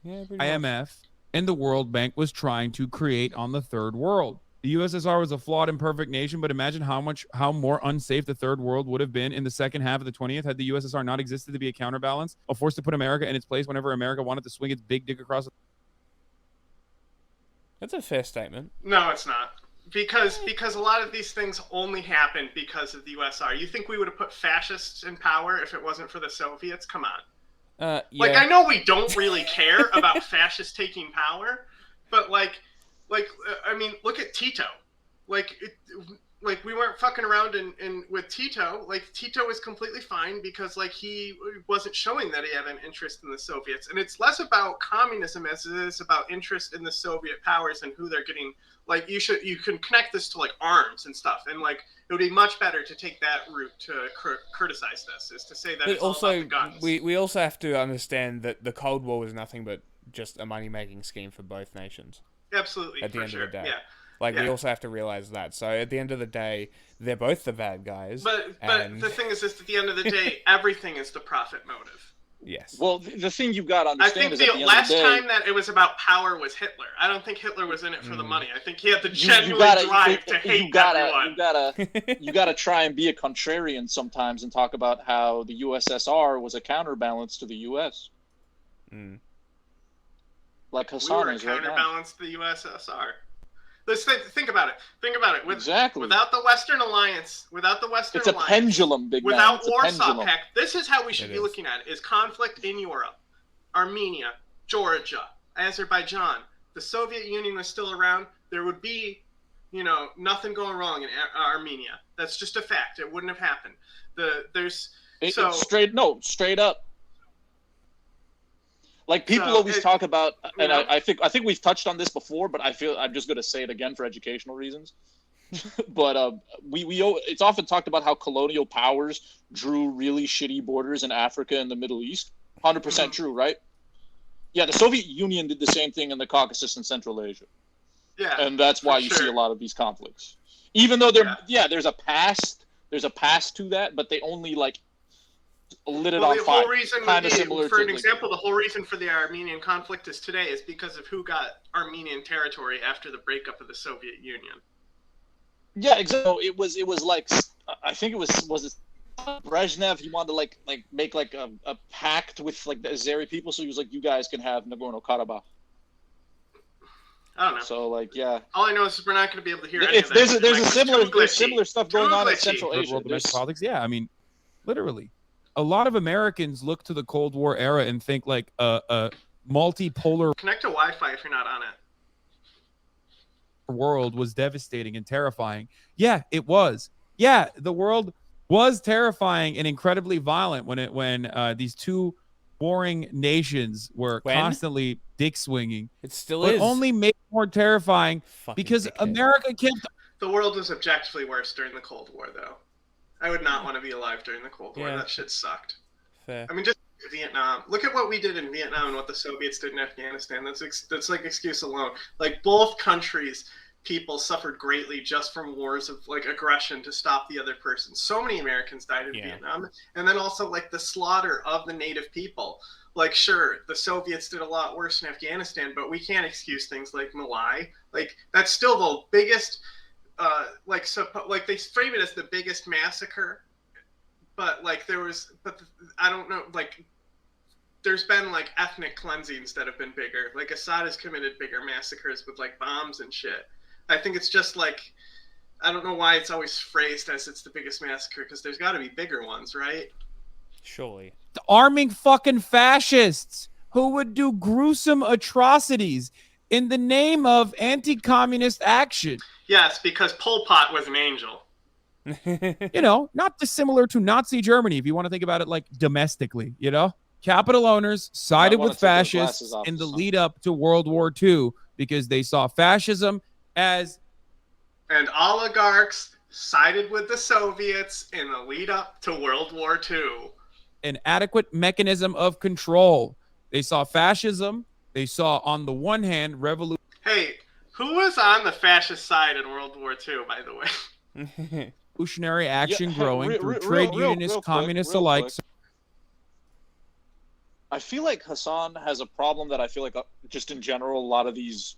Yeah, IMF and the World Bank was trying to create on the third world. The USSR was a flawed, imperfect nation, but imagine how more unsafe the third world would have been in the second half of the 20th had the USSR not existed to be a counterbalance, a force to put America in its place whenever America wanted to swing its big dick across. That's a fair statement. No, it's not. Because a lot of these things only happened because of the USSR. You think we would have put fascists in power if it wasn't for the Soviets? Come on. Yeah. Like, I know we don't really care about fascists taking power, but I mean, look at Tito. Like we weren't fucking around with Tito. Like, Tito was completely fine because he wasn't showing that he had an interest in the Soviets. And it's less about communism as it is about interest in the Soviet powers and who they're getting. Like, you can connect this to arms and stuff, and it would be much better to take that route to criticize this, is to say that it's all about the guns. We also have to understand that the Cold War was nothing but just a money-making scheme for both nations. Absolutely, at the end of the day. Yeah. We also have to realize that. So at the end of the day, they're both the bad guys. But the thing is at the end of the day, everything is the profit motive. Yes. Well, the thing you've got to I understand think is at the the end last of the day, time that it was about power was Hitler. I don't think Hitler was in it for the money. I think he had the you genuine gotta, drive to hate everyone. you gotta try and be a contrarian sometimes and talk about how the USSR was a counterbalance to the US. Mm. Like We Hasan were a is right now. counterbalance to the USSR. Let's think about it. Think about it. Exactly. Without the Western Alliance, It's a pendulum, big man. without It's a Warsaw pendulum. Pact, this is how we should It be is. looking at it: is conflict in Europe, Armenia, Georgia, Azerbaijan. The Soviet Union was still around. There would be, nothing going wrong in Armenia. That's just a fact. It wouldn't have happened. Straight up. Like people always talk about, and I think we've touched on this before, but I feel I'm just going to say it again for educational reasons. But it's often talked about how colonial powers drew really shitty borders in Africa and the Middle East. 100% true, right? Yeah, the Soviet Union did the same thing in the Caucasus and Central Asia. Yeah, and that's why you see a lot of these conflicts. Even though there's a past to that, but they only lit it on fire. Kind of similar for an example, the whole reason for the Armenian conflict is today is because of who got Armenian territory after the breakup of the Soviet Union. Yeah, exactly. It was like, I think it was it Brezhnev? He wanted to make a pact with the Azeri people, so he was like, you guys can have Nagorno-Karabakh. I don't know. So yeah. All I know is we're not going to be able to hear any of that. There's similar stuff going on in Central Asia. World domestic politics. Yeah, I mean, literally, a lot of Americans look to the Cold War era and think a multipolar connect to Wi-Fi if you're not on it. World was devastating and terrifying. Yeah, it was. Yeah, the world was terrifying and incredibly violent when these two warring nations were constantly dick swinging. It still is. But only made it more terrifying because America kept. The world was objectively worse during the Cold War, though. I would not want to be alive during the Cold War. That shit sucked. Fair. I mean, just Vietnam. Look at what we did in Vietnam and what the Soviets did in Afghanistan. That's excuse alone. Both countries, people suffered greatly just from wars of aggression to stop the other person. So many Americans died in Vietnam, and then also the slaughter of the native people. Sure, the Soviets did a lot worse in Afghanistan, but we can't excuse things like My Lai. That's still the biggest. They frame it as the biggest massacre, but I don't know. There's been ethnic cleansings that have been bigger. Assad has committed bigger massacres with bombs and shit. I think it's just I don't know why it's always phrased as it's the biggest massacre, because there's got to be bigger ones, right? Surely. Arming fucking fascists who would do gruesome atrocities in the name of anti-communist action. Yes, because Pol Pot was an angel. Not dissimilar to Nazi Germany, if you want to think about it domestically, Capital owners sided with fascists in the lead up to World War II because they saw fascism as... And oligarchs sided with the Soviets in the lead up to World War II. An adequate mechanism of control. They saw fascism. They saw, on the one hand, revolution. Hey, who was on the fascist side in World War II, by the way? Revolutionary action growing through trade unionists, communists alike. I feel like Hasan has a problem that I feel like just in general, a lot of these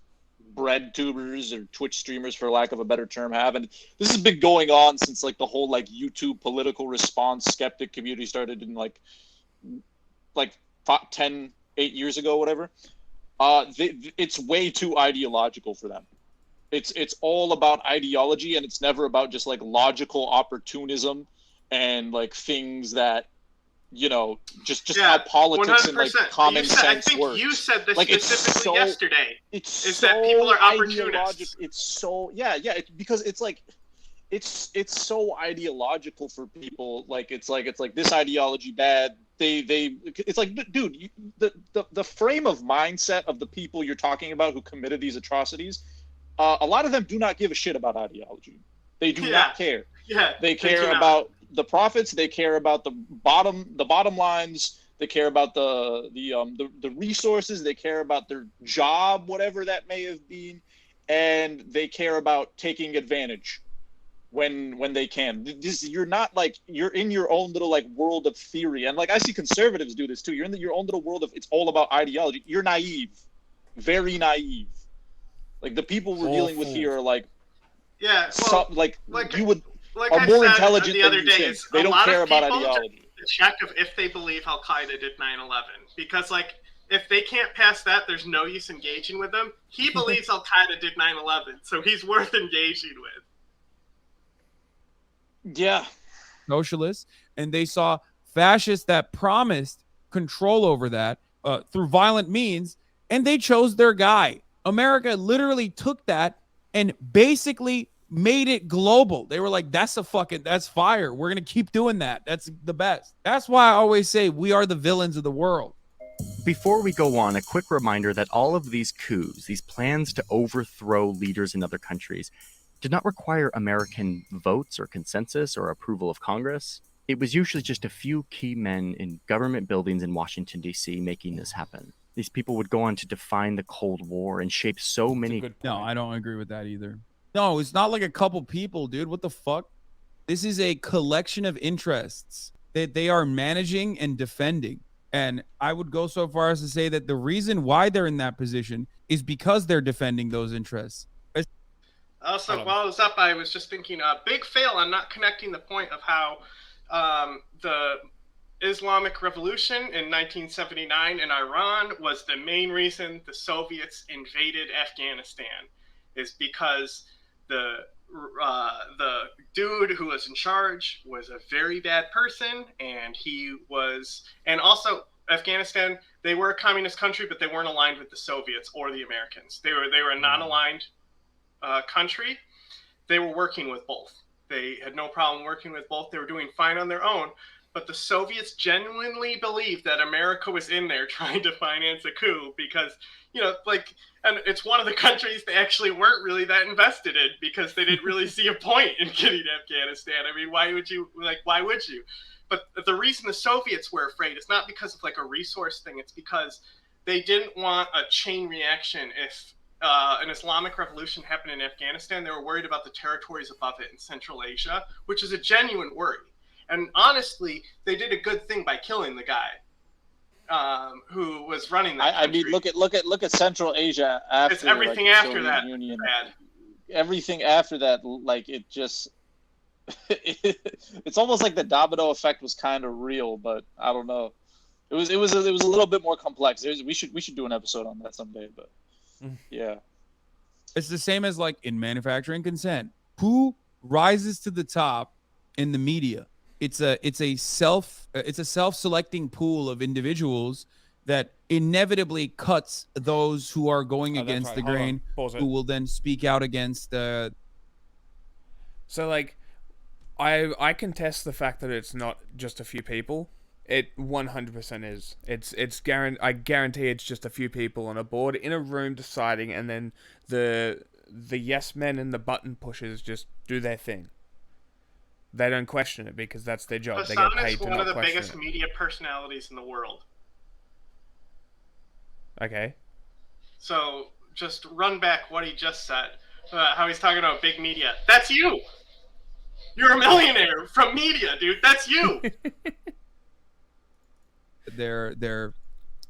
bread tubers or Twitch streamers, for lack of a better term, have. And this has been going on since the whole YouTube political response skeptic community started in 8 years ago, whatever. It's way too ideological for them. It's all about ideology, and it's never about just logical opportunism and things that just how politics 100%. And common sense works. I think you said this specifically yesterday. That people are opportunists. It's so because it's so ideological for people. It's like this ideology bad. It's dude, the frame of mindset of the people you're talking about who committed these atrocities, a lot of them do not give a shit about ideology. They do not care. Yeah, they care about the profits. They care about the bottom lines. They care about the resources. They care about their job, whatever that may have been, and they care about taking advantage. when they can. You're not like, you're in your own little like world of theory, and like I see conservatives do this too. You're in your own little world of, it's all about ideology. You're naive, very naive. Like the people we're dealing with here are like, yeah, well, like you would like are I more said intelligent the than other you day. think. Is They a don't lot care of about people ideology. check if they believe Al Qaeda did 9/11, because like if they can't pass that, there's no use engaging with them. He believes Al Qaeda did 9/11, so he's worth engaging with. Yeah. Socialists, and they saw fascists that promised control over that through violent means, and they chose their guy. America literally took that and basically made it global. They were like, that's fire. We're going to keep doing that. That's the best. That's why I always say we are the villains of the world. Before we go on, a quick reminder that all of these coups, these plans to overthrow leaders in other countries, did not require American votes or consensus or approval of Congress. It was usually just a few key men in government buildings in Washington, D.C. making this happen. These people would go on to define the Cold War and shape so many... No, I don't agree with that either. No, it's not like a couple people, dude. What the fuck? This is a collection of interests that they are managing and defending. And I would go so far as to say that the reason why they're in that position is because they're defending those interests. Also, while I was up, I was just thinking, big fail on not connecting the point of how the Islamic Revolution in 1979 in Iran was the main reason the Soviets invaded Afghanistan, is because the dude who was in charge was a very bad person, and also Afghanistan, they were a communist country, but they weren't aligned with the Soviets or the Americans. They were a non-aligned country. They were working with both. They had no problem working with both. They were doing fine on their own, but the Soviets genuinely believed that America was in there trying to finance a coup because, and it's one of the countries they actually weren't really that invested in because they didn't really see a point in getting Afghanistan. I mean, why would you? But the reason the Soviets were afraid is not because of like a resource thing. It's because they didn't want a chain reaction if an Islamic revolution happened in Afghanistan. They were worried about the territories above it in Central Asia, which is a genuine worry. And honestly, they did a good thing by killing the guy who was running that country. I mean, look at Central Asia after. It's everything after that bad. Everything after that, like it just, it's almost like the domino effect was kind of real, but I don't know. It was a little bit more complex. We should do an episode on that someday, but. Yeah, it's the same as like in manufacturing consent. Who rises to the top in the media? It's a self-selecting pool of individuals that inevitably cuts those who are going against the grain, who will then speak out against the. So like, I contest the fact that it's not just a few people. It 100% is. I guarantee it's just a few people on a board in a room deciding, and then the yes men and the button pushers just do their thing. They don't question it because that's their job. Hasan they get paid is to one not of the question biggest it. media personalities in the world. Okay. So just run back what he just said. How he's talking about big media. That's you. You're a millionaire from media, dude. That's you. They're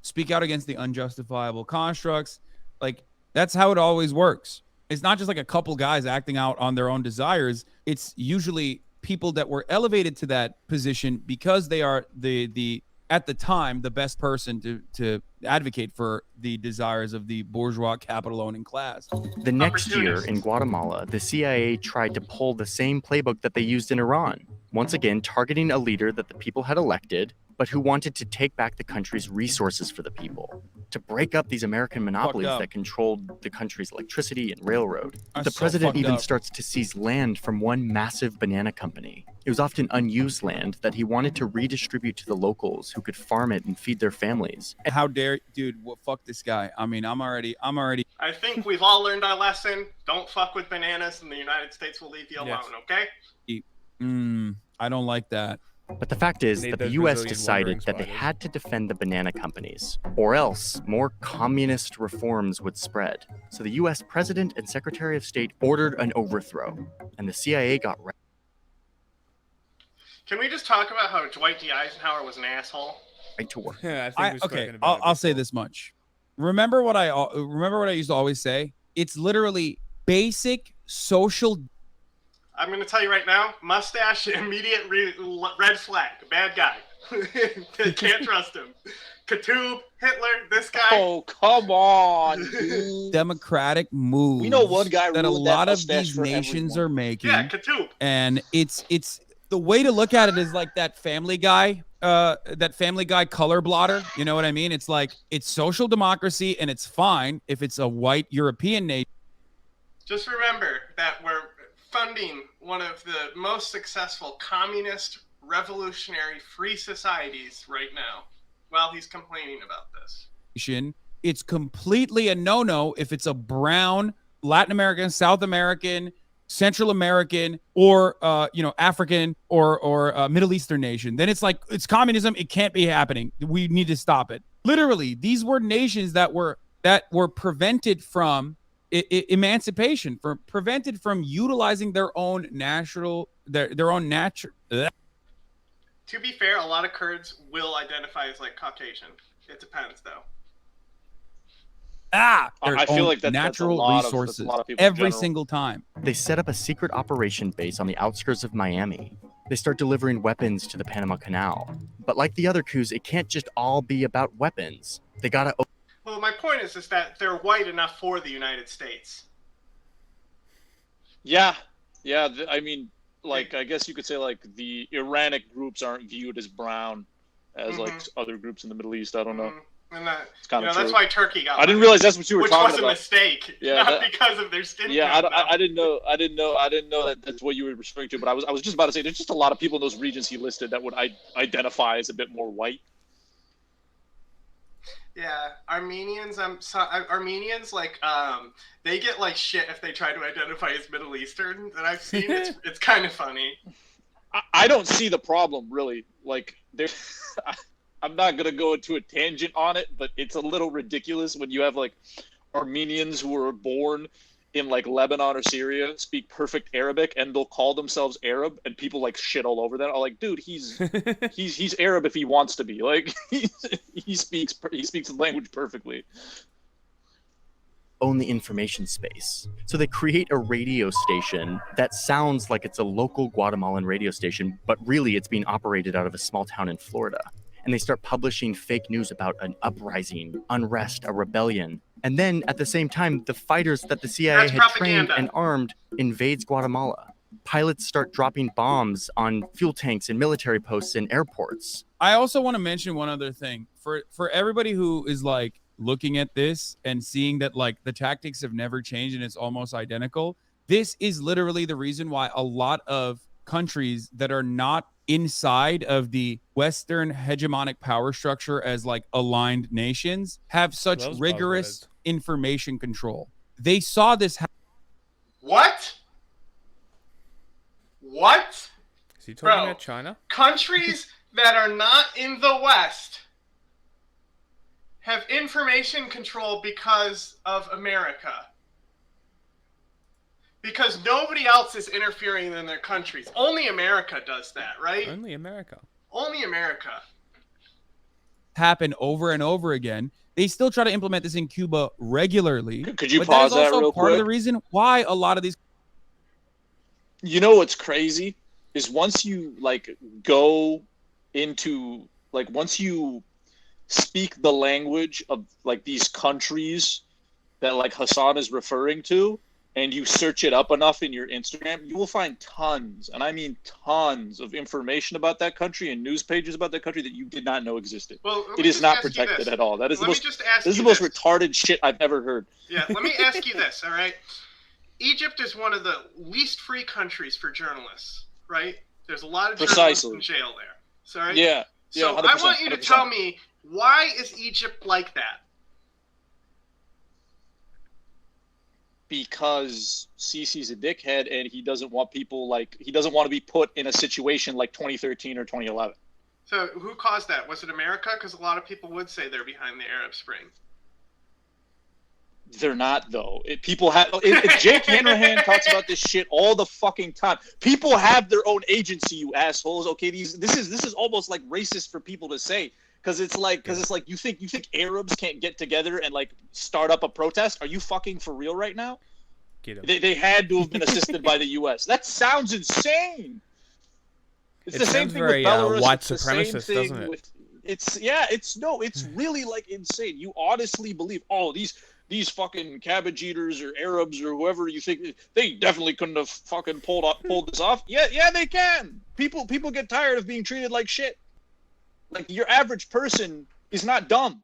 speak out against the unjustifiable constructs. Like that's how it always works. It's not just like a couple guys acting out on their own desires. It's usually people that were elevated to that position because they are the at the time the best person to advocate for the desires of the bourgeois capital owning class. The next year in Guatemala, the CIA tried to pull the same playbook that they used in Iran, once again targeting a leader that the people had elected, but who wanted to take back the country's resources for the people, to break up these American monopolies that controlled the country's electricity and railroad. The president even starts to seize land from one massive banana company. It was often unused land that he wanted to redistribute to the locals who could farm it and feed their families. How dare, dude, fuck this guy. I mean, I'm already. I think we've all learned our lesson. Don't fuck with bananas and the United States will leave you alone, okay? I don't like that. But the fact is Need that the those US Brazilian decided wandering that they spiders. had to defend the banana companies, or else more communist reforms would spread. So the US President and Secretary of State ordered an overthrow, and the CIA got ready. Can we just talk about how Dwight D. Eisenhower was an asshole? Right to work. Yeah, I think we've spoken about it I'll say before. this much. Remember what I used to always say? It's literally basic social. I'm going to tell you right now, mustache, immediate red flag, bad guy. Can't trust him. Katoub, Hitler, this guy. Oh, come on, dude. Democratic moves. We know one guy that a ruined that lot of mustache these for nations everyone. are making. Yeah, Katoub. And it's the way to look at it is like that Family Guy color blotter. You know what I mean? It's like it's social democracy, and it's fine if it's a white European nation. Just remember that we're funding one of the most successful communist, revolutionary, free societies right now while he's complaining about this. It's completely a no-no if it's a brown Latin American, South American, Central American, or African or Middle Eastern nation. Then it's like it's communism. It can't be happening. We need to stop it. Literally, these were nations that were prevented from emancipation, prevented from utilizing their own natural. To be fair, a lot of Kurds will identify as like Caucasian. It depends, though. I feel like that's natural a lot resources of people in every general. single time. They set up a secret operation base on the outskirts of Miami. They start delivering weapons to the Panama Canal. But like the other coups, it can't just all be about weapons. They gotta... Well, my point is that they're white enough for the United States. Yeah. I mean, like, I guess you could say like the Iranic groups aren't viewed as brown as like other groups in the Middle East. I don't know. And that, it's kind of true. That's why Turkey got. I didn't realize that's what you were talking about. Which was a mistake, not because of their skin. Yeah, I didn't know that that's what you were referring to. But I was just about to say there's just a lot of people in those regions he listed that would identify as a bit more white. Yeah, Armenians. Armenians like they get like shit if they try to identify as Middle Eastern. That I've seen. It's kind of funny. I don't see the problem really. Like there's. I'm not going to go into a tangent on it, but it's a little ridiculous when you have like Armenians who were born in like Lebanon or Syria speak perfect Arabic and they'll call themselves Arab and people like shit all over that. I'm like, dude, he's Arab if he wants to be. Like he speaks the language perfectly. Own the information space. So they create a radio station that sounds like it's a local Guatemalan radio station, but really it's being operated out of a small town in Florida. And they start publishing fake news about an uprising, unrest, a rebellion. And then, at the same time, the fighters that the CIA had trained and armed invades Guatemala. Pilots start dropping bombs on fuel tanks and military posts and airports. I also want to mention one other thing. For everybody who is like looking at this and seeing that like the tactics have never changed and it's almost identical, this is literally the reason why a lot of countries that are not inside of the Western hegemonic power structure as like aligned nations have such rigorous information control. They saw this happen. What? Is he talking about China? Countries that are not in the West have information control because of America. Because nobody else is interfering in their countries. Only America does that, right? Only America. Only America. Happen over and over again. They still try to implement this in Cuba regularly. Could you pause that real quick? That is also part of the reason why a lot of these... You know what's crazy? Is once you, like, go into... Like, once you speak the language of, like, these countries that, like, Hasan is referring to, and you search it up enough in your Instagram, you will find tons, and I mean tons, of information about that country and news pages about that country that you did not know existed. Well, it is not protected at all. That is the most retarded shit I've ever heard. Yeah, let me ask you this, all right? Egypt is one of the least free countries for journalists, right? There's a lot of journalists in jail there. Sorry? Yeah. So I want you to tell me, why is Egypt like that? because Sisi's a dickhead and he doesn't want people he doesn't want to be put in a situation like 2013 or 2011. So who caused that? Was it America? Because a lot of people would say they're behind the Arab Spring. They're not, though. Jake Hanrahan talks about this shit all the fucking time. People have their own agency, you assholes. Okay, this is almost like racist for people to say, because it's like you think Arabs can't get together and like start up a protest? Are you fucking for real right now? They had to have been assisted by the U.S. That sounds insane. It's the same thing with Belarus. White supremacist, doesn't it? It's really like insane. You honestly believe, these fucking cabbage eaters or Arabs or whoever you think, they definitely couldn't have fucking pulled this off. Yeah, they can. People get tired of being treated like shit. Like, your average person is not dumb.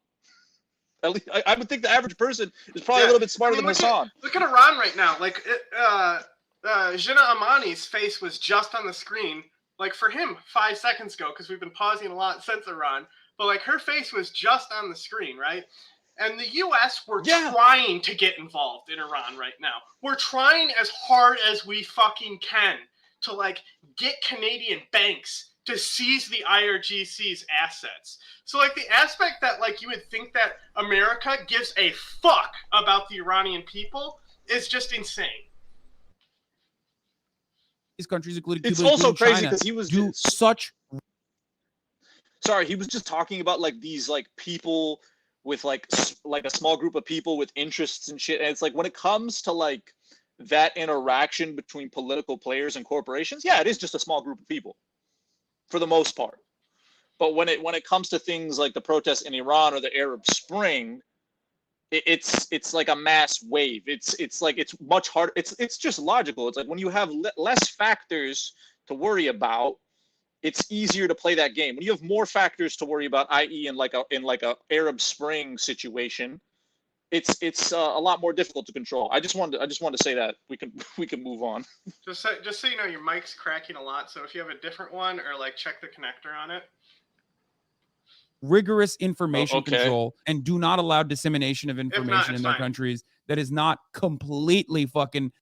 At least I would think the average person is probably a little bit smarter than Hasan. Look at Iran right now. Like, Jinnah Amani's face was just on the screen, like, for him 5 seconds ago, because we've been pausing a lot since Iran. But, like, her face was just on the screen, right? And the U.S., we're trying to get involved in Iran right now. We're trying as hard as we fucking can to, like, get Canadian banks to seize the IRGC's assets. So, like, the aspect that, like, you would think that America gives a fuck about the Iranian people is just insane. These countries, including Cuba, it's also crazy because he was do such. Sorry, he was just talking about like these like people with like a small group of people with interests and shit. And it's like when it comes to like that interaction between political players and corporations, yeah, it is just a small group of people for the most part. But when it comes to things like the protests in Iran or the Arab Spring, it's like a mass wave. It's like it's much harder. It's just logical. It's like when you have less factors to worry about, it's easier to play that game. When you have more factors to worry about, i.e., in like a Arab Spring situation, it's a lot more difficult to control. I just wanted to say that we can move on. Just so you know, your mic's cracking a lot. So if you have a different one, or like check the connector on it. Rigorous information control and do not allow dissemination of information in their countries that is not completely fucking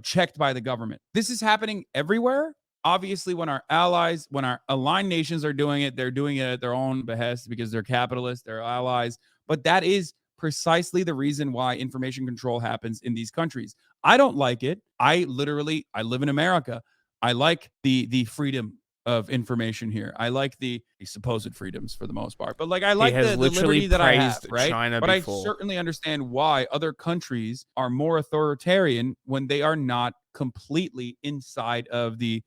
checked by the government. This is happening everywhere. Obviously, when our allies, when our aligned nations are doing it, they're doing it at their own behest because they're capitalists, they're allies. But that is precisely the reason why information control happens in these countries. I don't like it. I live in America. I like the freedom of information here. I like the supposed freedoms for the most part, but like I like the liberty that I have, right? China but before. I certainly understand why other countries are more authoritarian when they are not completely inside of the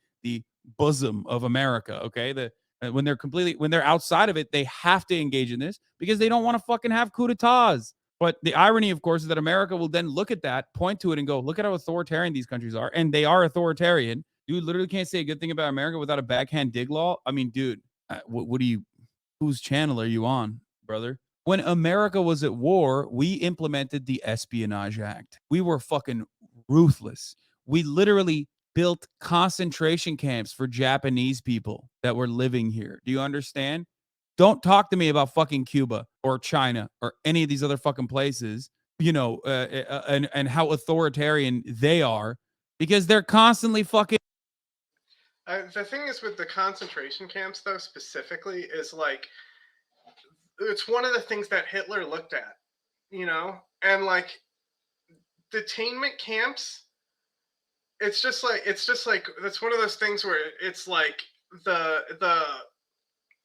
bosom of America. Okay, when they're outside of it, they have to engage in this because they don't want to fucking have coup d'etats. But the irony, of course, is that America will then look at that, point to it, and go, look at how authoritarian these countries are, and they are authoritarian. You literally can't say a good thing about America without a backhand dig law. I mean, dude, whose channel are you on, brother? When America was at war, we implemented the Espionage Act. We were fucking ruthless. We literally built concentration camps for Japanese people that were living here. Do you understand? Don't talk to me about fucking Cuba or China or any of these other fucking places, and how authoritarian they are because they're constantly fucking. The thing is with the concentration camps, though, specifically, is like it's one of the things that Hitler looked at, and like detainment camps. It's just like that's one of those things where it's like the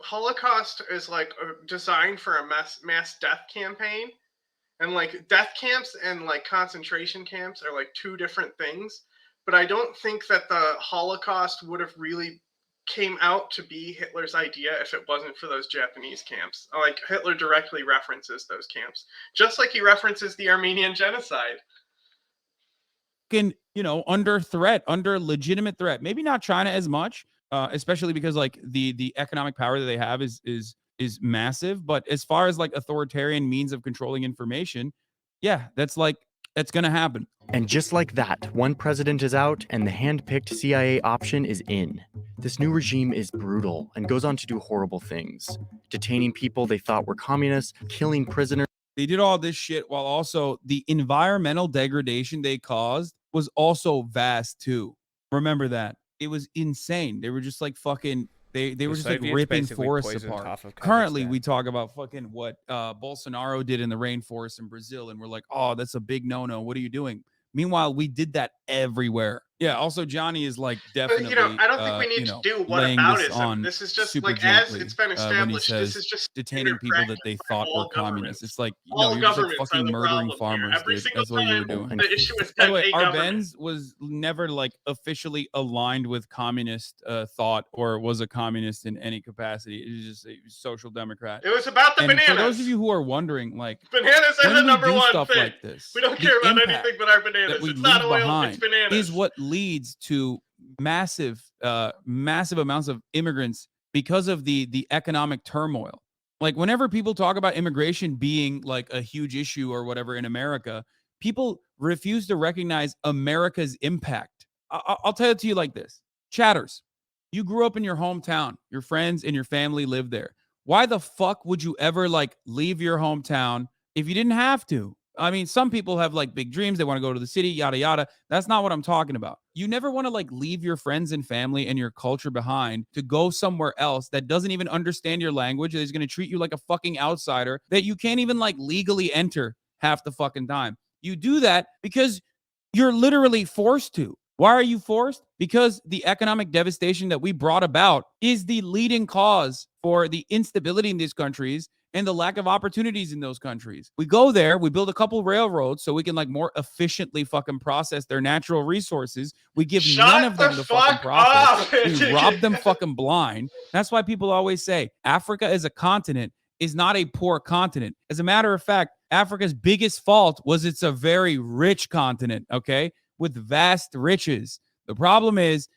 Holocaust is like designed for a mass death campaign, and like death camps and like concentration camps are like two different things. But I don't think that the Holocaust would have really came out to be Hitler's idea if it wasn't for those Japanese camps. Like Hitler directly references those camps, just like he references the Armenian genocide. Under threat, under legitimate threat. Maybe not China as much, especially because like the economic power that they have is massive. But as far as like authoritarian means of controlling information, yeah, that's gonna happen. And just like that, one president is out and the hand-picked CIA option is in. This new regime is brutal and goes on to do horrible things, detaining people they thought were communists, killing prisoners. They did all this shit while also the environmental degradation they caused was also vast too. Remember that. It was insane. They were just like fucking they were just like ripping forests apart. Currently, we talk about fucking what Bolsonaro did in the rainforest in Brazil, and we're like, oh, that's a big no-no. What are you doing? Meanwhile, we did that everywhere. Yeah. Also, Johnny is like definitely. But, I don't think we need to do whataboutism. This is just like as it's been established. This is just detaining people that they thought were communists. It's like you're just like fucking murdering farmers. That's what you were doing. The issue is by the way, Arbenz was never like officially aligned with communist thought or was a communist in any capacity. It was just a social democrat. It was about the bananas. For those of you who are wondering, like bananas are the number one stuff thing. Like this, we don't care about anything but our bananas. It's not oil, it's bananas. Is what leads to massive amounts of immigrants because of the economic turmoil. Like whenever people talk about immigration being like a huge issue or whatever in America, people refuse to recognize America's impact. I'll tell it to you like this. Chatters, you grew up in your hometown. Your friends and your family live there. Why the fuck would you ever like leave your hometown if you didn't have to? I mean, some people have like big dreams. They want to go to the city, yada, yada. That's not what I'm talking about. You never want to like leave your friends and family and your culture behind to go somewhere else that doesn't even understand your language, that is going to treat you like a fucking outsider, that you can't even like legally enter half the fucking time. You do that because you're literally forced to. Why are you forced? Because the economic devastation that we brought about is the leading cause for the instability in these countries and the lack of opportunities in those countries. We go there, we build a couple railroads so we can like more efficiently fucking process their natural resources. We give none of them the fucking profits. We rob them fucking blind. That's why people always say Africa as a continent is not a poor continent. As a matter of fact, Africa's biggest fault was it's a very rich continent, okay? With vast riches. The problem is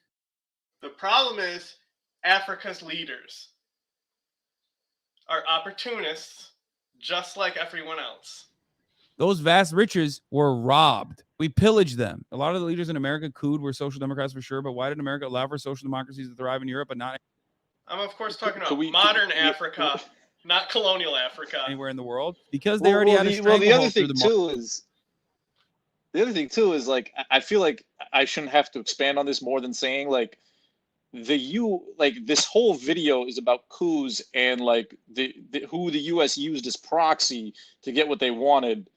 Africa's leaders are opportunists just like everyone else. Those vast riches were robbed. We pillaged them. A lot of the leaders in America were social democrats for sure, but why did America allow for social democracies to thrive in Europe but not? I'm of course talking about modern Africa, not colonial Africa. Anywhere in the world? Because they already had a stranglehold. The other thing too is like I feel like I shouldn't have to expand on this more than saying like this whole video is about coups and like who the US used as proxy to get what they wanted.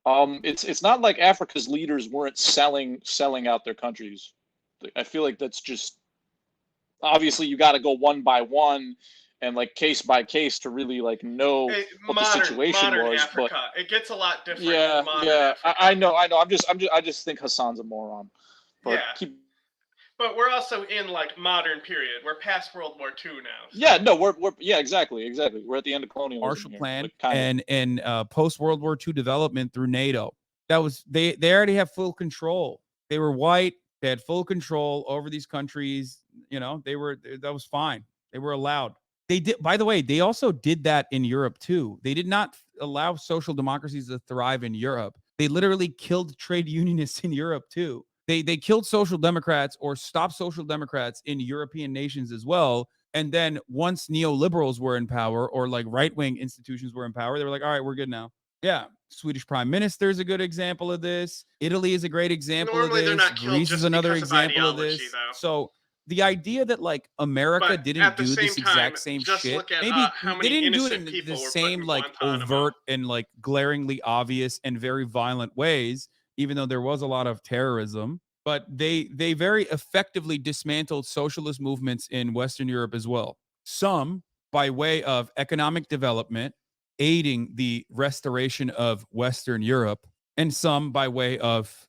It's not like Africa's leaders weren't selling out their countries. I feel like that's just obviously you got to go one by one and like case by case to really like know what the situation was. Africa. But it gets a lot different. Yeah. I know. I just think Hasan's a moron. But But we're also in like modern period. We're past World War II now. So. Yeah, no, we're exactly. We're at the end of colonialism. Marshall Plan and post World War II development through NATO. That was they already have full control. They were white. They had full control over these countries. You know, that was fine. They were allowed. They did. By the way, they also did that in Europe too. They did not allow social democracies to thrive in Europe. They literally killed trade unionists in Europe too. They killed social democrats or stopped social democrats in European nations as well. And then once neoliberals were in power or like right-wing institutions were in power, they were like, all right, we're good now. Yeah. Swedish prime minister is a good example of this. Italy is a great example of this. Greece is another example of this. Though. So the idea that like America didn't do this exact same shit, maybe they didn't do it in the same like overt and like glaringly obvious and very violent ways, even though there was a lot of terrorism, but they very effectively dismantled socialist movements in Western Europe as well. Some by way of economic development, aiding the restoration of Western Europe, and some by way of,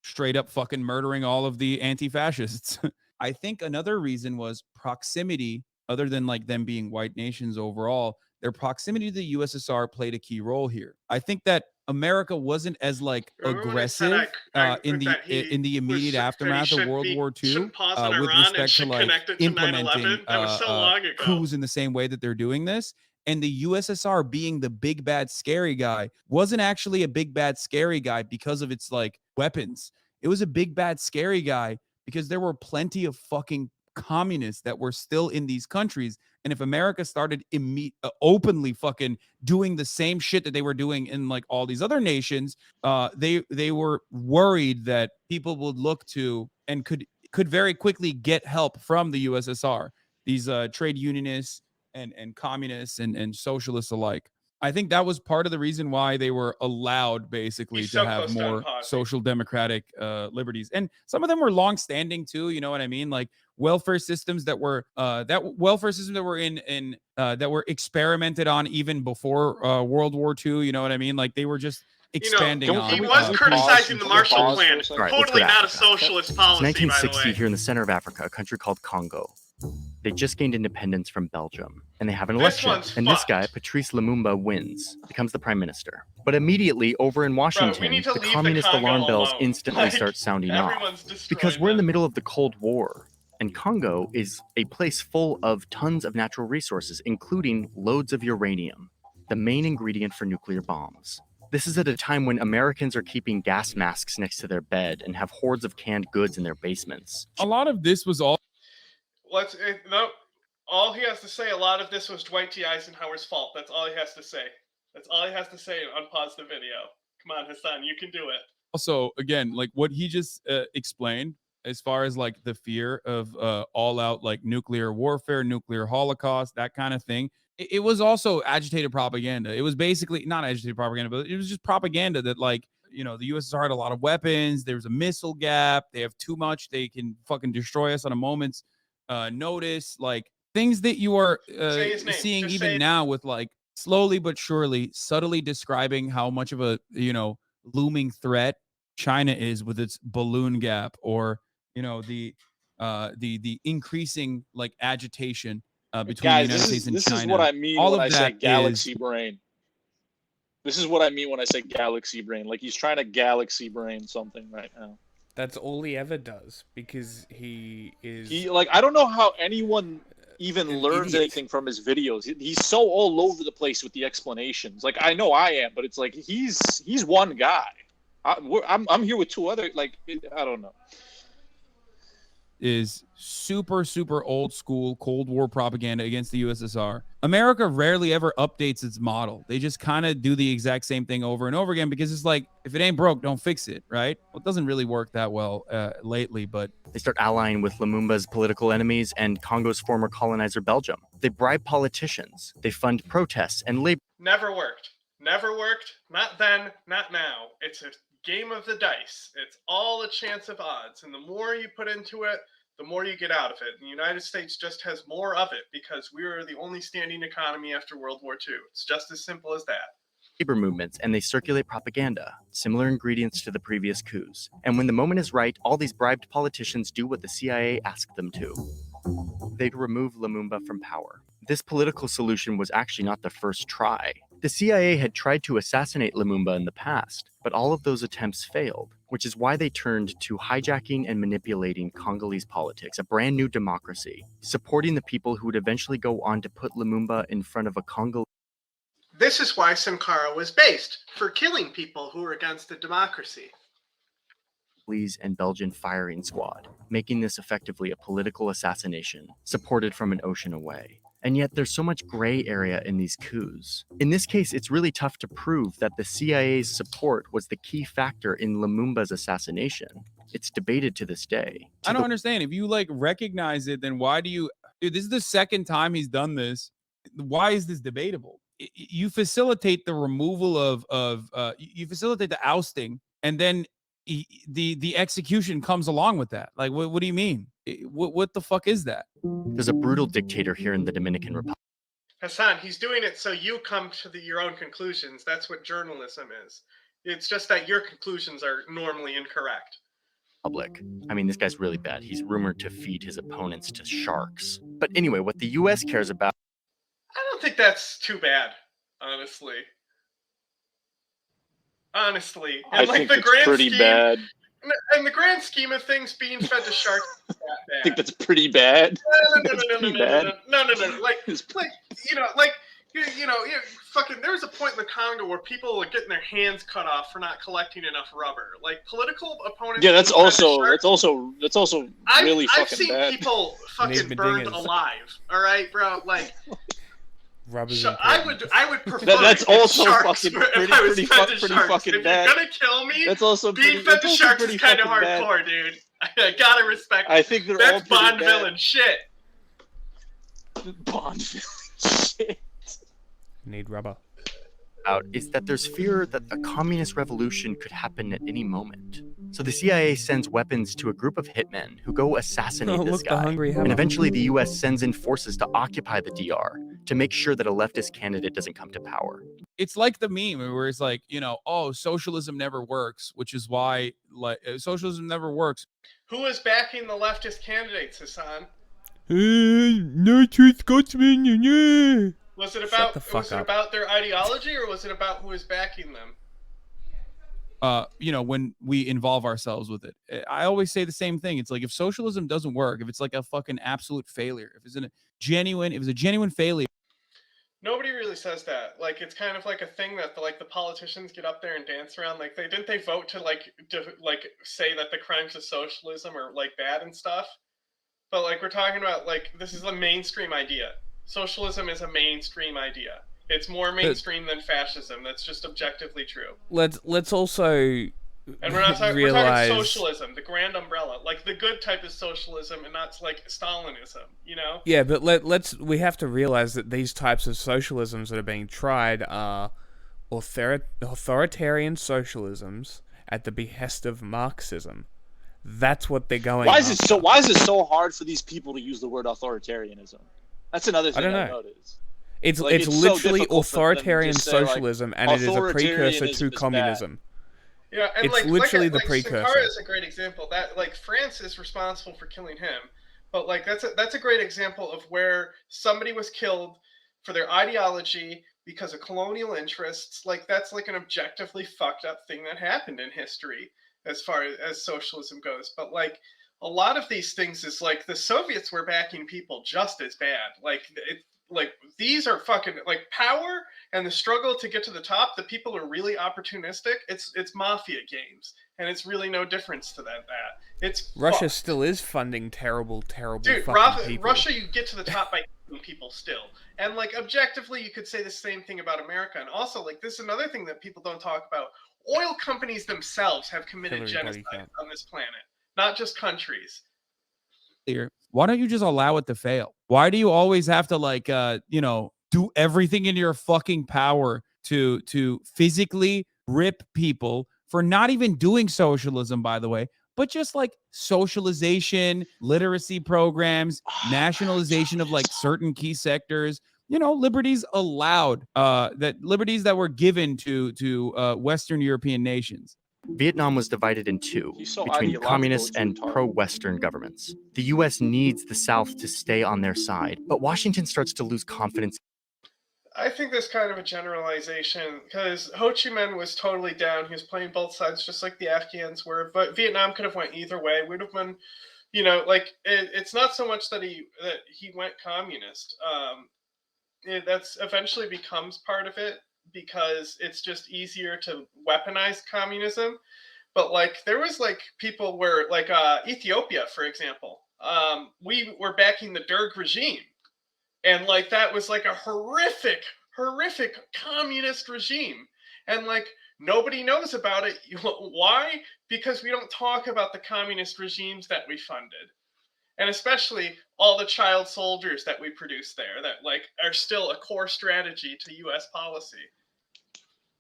straight up fucking murdering all of the anti-fascists. I think another reason was proximity, other than like them being white nations overall, their proximity to the USSR played a key role here. I think that America wasn't as like aggressive in the immediate aftermath of World War II with respect to like implementing coups in the same way that they're doing this. And the USSR being the big bad scary guy wasn't actually a big bad scary guy because of its like weapons. It was a big bad scary guy because there were plenty of fucking communists that were still in these countries. And if America started openly fucking doing the same shit that they were doing in like all these other nations, they were worried that people would look to and could very quickly get help from the USSR, these trade unionists and communists and socialists alike. I think that was part of the reason why they were allowed basically to have more social democratic liberties. And some of them were long-standing too, you know what I mean? Like welfare systems that were that were experimented on even before World War II, you know what I mean? Like they were just expanding on. He was criticizing the Marshall Plan. Totally not a socialist policy, 1960 by the way. here in the center of Africa, a country called Congo. They just gained independence from Belgium, and they have an election. And this guy, Patrice Lumumba, wins, becomes the prime minister. But immediately, over in Washington, the communist alarm bells instantly start sounding off. Because we're in the middle of the Cold War, and Congo is a place full of tons of natural resources, including loads of uranium, the main ingredient for nuclear bombs. This is at a time when Americans are keeping gas masks next to their bed and have hordes of canned goods in their basements. A lot of this was all... All he has to say, a lot of this was Dwight D. Eisenhower's fault. That's all he has to say. That's all he has to say and unpause the video. Come on, Hasan, you can do it. Also, again, like what he just explained, as far as like the fear of all-out like nuclear warfare, nuclear holocaust, that kind of thing. It was also agitated propaganda. It was basically not agitated propaganda, but it was just propaganda that like, you know, the USSR had a lot of weapons. There's a missile gap. They have too much. They can fucking destroy us on a moment's notice. Like things that you are seeing even now with like slowly but surely, subtly describing how much of a, you know, looming threat China is with its balloon gap, or, you know, the increasing like agitation between the United States and China. This is what I mean when I say galaxy brain. This is what I mean when I say galaxy brain. Like he's trying to galaxy brain something right now. That's all he ever does, because he like, I don't know how anyone even learns anything from his videos. He's so all over the place with the explanations. Like I know I am, but it's like he's one guy. I'm here with two other, like, I don't know. Is super old school Cold War propaganda against the USSR. America rarely ever updates its model. They just kind of do the exact same thing over and over again, because it's like, if it ain't broke, don't fix it, right? Well, it doesn't really work that well lately, but... They start allying with Lumumba's political enemies and Congo's former colonizer, Belgium. They bribe politicians. They fund protests and labor... Never worked. Never worked. Not then, not now. It's a game of the dice. It's all a chance of odds, and the more you put into it, the more you get out of it. The United States just has more of it because we were the only standing economy after World War II. It's just as simple as that. Labor movements, and they circulate propaganda, similar ingredients to the previous coups. And when the moment is right, all these bribed politicians do what the CIA asked them to. They remove Lumumba from power. This political solution was actually not the first try. The CIA had tried to assassinate Lumumba in the past, but all of those attempts failed, which is why they turned to hijacking and manipulating Congolese politics, a brand new democracy, supporting the people who would eventually go on to put Lumumba in front of a Congolese. This is why Sankara was based, for killing people who were against the democracy. And Belgian firing squad, making this effectively a political assassination, supported from an ocean away. And yet there's so much gray area in these coups. In this case, it's really tough to prove that the CIA's support was the key factor in Lumumba's assassination. It's debated to this day. I don't understand. If you like recognize it, then why do you... Dude, this is the second time he's done this. Why is this debatable? You facilitate the removal you facilitate the ousting, and then the execution comes along with that. Like, what do you mean? What the fuck is that? There's a brutal dictator here in the Dominican Republic. Hasan, he's doing it so you come to your own conclusions. That's what journalism is. It's just that your conclusions are normally incorrect. I mean, this guy's really bad. He's rumored to feed his opponents to sharks. But anyway, what the US cares about... I don't think that's too bad, honestly. Honestly. And I think it's pretty bad. In the grand scheme of things, being fed to sharks is that bad. I think that's pretty bad. No. Like, you know, like, fucking. There was a point in the Congo where people were getting their hands cut off for not collecting enough rubber. Like political opponents. Yeah, that's also really I've fucking seen bad. people fucking Need burned medingas. alive. All right, bro. Like, Rubbers I would prefer. That's also sharks fucking if pretty I was fed to pretty sharks. fucking If bad. you're gonna kill me, That's also being fed to sharks is kind of hardcore, dude. I gotta respect. I think they're all That's pretty Bond bad. villain shit. Bond villain shit. Need rubber. Out is that there's fear that a communist revolution could happen at any moment. So the CIA sends weapons to a group of hitmen who go assassinate Oh, this look, the guy. hungry hammer. And eventually the US sends in forces to occupy the DR to make sure that a leftist candidate doesn't come to power. It's like the meme where it's like, oh, socialism never works, which is why socialism never works. Who is backing the leftist candidates, Hasan? No truth Scotsman, yeah. Was it Shut about the fuck up. about their ideology, or was it about who is backing them? When we involve ourselves with it. I always say the same thing. It's like if socialism doesn't work, if it's like a fucking absolute failure, if it's a genuine failure. Nobody really says that. Like, it's kind of like a thing that the politicians get up there and dance around. Like, didn't they vote to say that the crimes of socialism are like bad and stuff? But like, we're talking about this is a mainstream idea. Socialism is a mainstream idea. It's more mainstream than fascism. That's just objectively true. Let's also And we're not talking. realize... We're talking socialism, the grand umbrella, like the good type of socialism, and not like Stalinism. Yeah, but we have to realize that these types of socialisms that are being tried are authoritarian socialisms at the behest of Marxism. That's what they're going. Why is it so hard for these people to use the word authoritarianism? That's another thing I noticed. It's literally authoritarian socialism, and it is a precursor to communism. Yeah, and it's literally the precursor. Sankara is a great example. That France is responsible for killing him, but that's a great example of where somebody was killed for their ideology because of colonial interests. That's an objectively fucked up thing that happened in history as far as socialism goes. But a lot of these things is the Soviets were backing people just as bad. These are fucking power and the struggle to get to the top. The people are really opportunistic. It's mafia games, and it's really no difference to that. It's Russia fucked. Still is funding terrible Dude, fucking people. Russia, you get to the top by killing people still. And objectively, you could say the same thing about America. And also, this is another thing that people don't talk about. Oil companies themselves have committed genocide on this planet, not just countries. Why don't you just allow it to fail? Why do you always have to do everything in your fucking power to physically rip people for not even doing socialism, by the way, but just socialization, literacy programs, nationalization of certain key sectors, liberties allowed, liberties that were given to Western European nations. Vietnam was divided in two, between communist and pro-Western governments. The U.S. needs the South to stay on their side, but Washington starts to lose confidence. I think there's kind of a generalization, because Ho Chi Minh was totally down. He was playing both sides just like the Afghans were, but Vietnam could have went either way. Would have been, it's not so much that he went communist. That's eventually becomes part of it, because it's just easier to weaponize communism. But there was people where Ethiopia, for example, we were backing the Derg regime, and that was a horrific communist regime, and nobody knows about it. Why? Because we don't talk about the communist regimes that we funded, and especially all the child soldiers that we produced there that are still a core strategy to U.S. policy.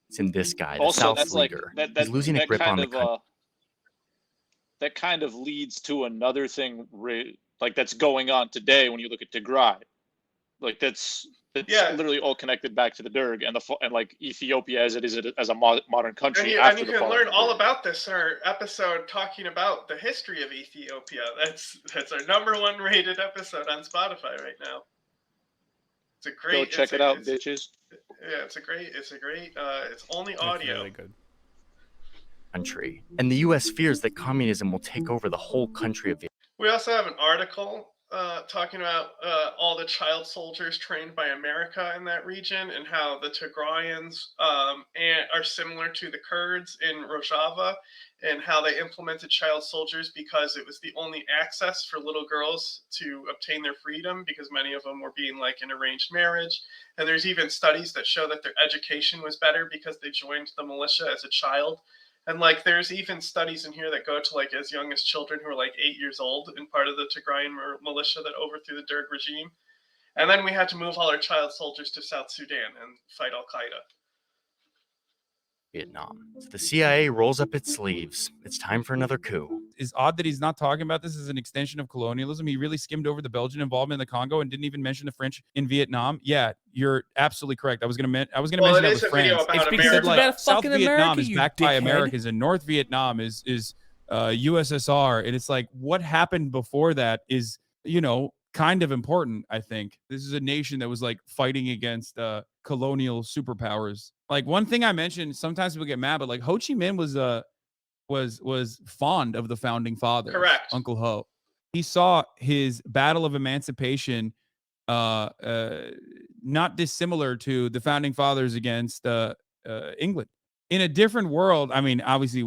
It's in this guy, the Also, South that's leader. He's losing a grip on the country. That kind of leads to another thing that's going on today when you look at Tigray. That's literally all connected back to the Derg and Ethiopia as it is as a modern country. And you can learn all about this in our episode talking about the history of Ethiopia. That's our #1 rated episode on Spotify right now. It's a great. Go check it out, bitches. Yeah, it's only audio. Really good. Country. And the U.S. fears that communism will take over the whole country of Vietnam. We also have an article talking about all the child soldiers trained by America in that region, and how the Tigrayans are similar to the Kurds in Rojava, and how they implemented child soldiers because it was the only access for little girls to obtain their freedom, because many of them were being like in arranged marriage. And there's even studies that show that their education was better because they joined the militia as a child. And like, there's even studies in here that go to like as young as children who are like 8 years old and part of the Tigrayan militia that overthrew the Derg regime. And then we had to move all our child soldiers to South Sudan and fight Al Qaeda. Vietnam. So the CIA rolls up its sleeves. It's time for another coup. It's odd that he's not talking about this as an extension of colonialism. He really skimmed over the Belgian involvement in the Congo and didn't even mention the French in Vietnam. Yeah, you're absolutely correct. I was going to mention that with France. It's because it's about South fucking Vietnam America, is you backed by dickhead. Americans, and North Vietnam is USSR. And it's like, what happened before that is, kind of important, I think. This is a nation that was like fighting against colonial superpowers. Like, one thing I mentioned, sometimes people get mad, but like Ho Chi Minh was fond of the founding fathers. Correct. Uncle Ho. He saw his battle of emancipation not dissimilar to the founding fathers against England. In a different world, I mean, obviously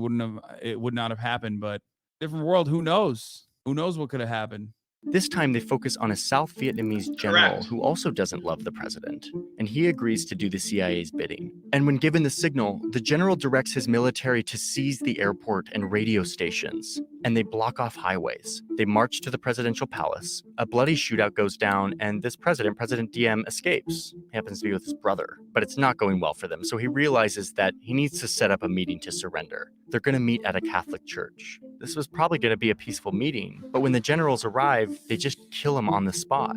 it would not have happened, but different world, who knows? Who knows what could have happened? This time they focus on a South Vietnamese general Correct. who also doesn't love the president, and he agrees to do the CIA's bidding. And when given the signal, the general directs his military to seize the airport and radio stations, and they block off highways. They march to the presidential palace, a bloody shootout goes down, and this president, President Diem, escapes. He happens to be with his brother, but it's not going well for them, so he realizes that he needs to set up a meeting to surrender. They're going to meet at a Catholic church. This was probably going to be a peaceful meeting, but when the generals arrive, they just kill him on the spot.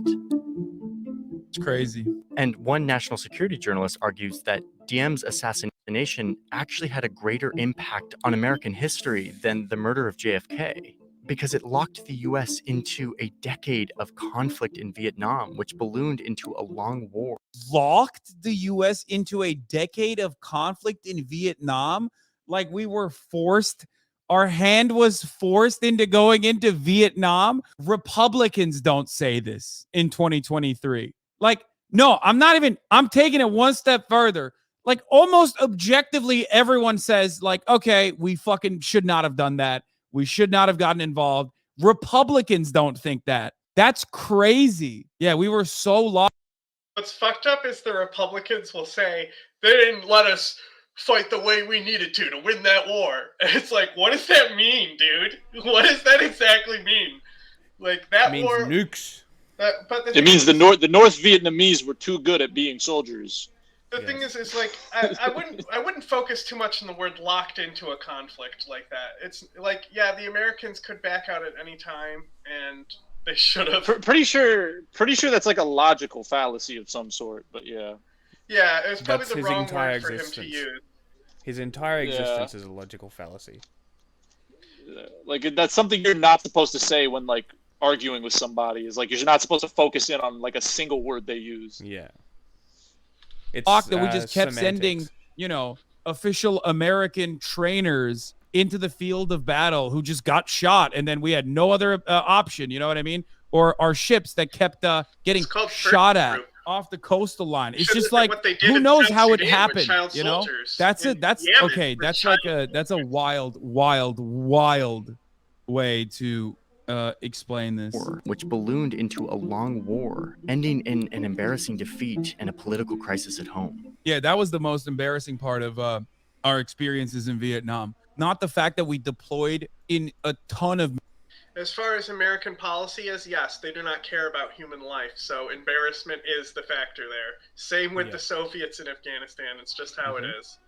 It's crazy. And one national security journalist argues that Diem's assassination actually had a greater impact on American history than the murder of JFK, because it locked the US into a decade of conflict in Vietnam, which ballooned into a long war. Locked the US into a decade of conflict in Vietnam? Like we were forced? Our hand was forced into going into Vietnam? Republicans don't say this in 2023. Like, no, I'm taking it one step further. Like, almost objectively, everyone says, like, okay, we fucking should not have done that. We should not have gotten involved. Republicans don't think that. That's crazy. Yeah, we were so lost. What's fucked up is the Republicans will say, they didn't let us fight the way we needed to win that war. And it's like, what does that mean, dude? What does that exactly mean? Like, that means war... nukes. It means the North Vietnamese were too good at being soldiers. The thing is like, I wouldn't focus too much on the word locked into a conflict like that. It's like, yeah, the Americans could back out at any time, and they should have. Pretty sure that's like a logical fallacy of some sort, but yeah. Yeah, it was probably That's the his wrong entire word for him existence. to use. His entire existence is a logical fallacy. Like, that's something you're not supposed to say when, like, arguing with somebody. Is like, you're not supposed to focus in on, like, a single word they use. Yeah. It's that we just kept sending, official American trainers into the field of battle who just got shot, and then we had no other option, you know what I mean? Or our ships that kept getting shot at off the coastal line. It's just like, who knows how it happened, you know? That's like a wild way to explain this. Which ballooned into a long war, ending in an embarrassing defeat and a political crisis at home. Yeah, that was the most embarrassing part of our experiences in Vietnam. Not the fact that we deployed in a ton of... As far as American policy is, yes, they do not care about human life, so embarrassment is the factor there. Same with the Soviets in Afghanistan. It's just how it is.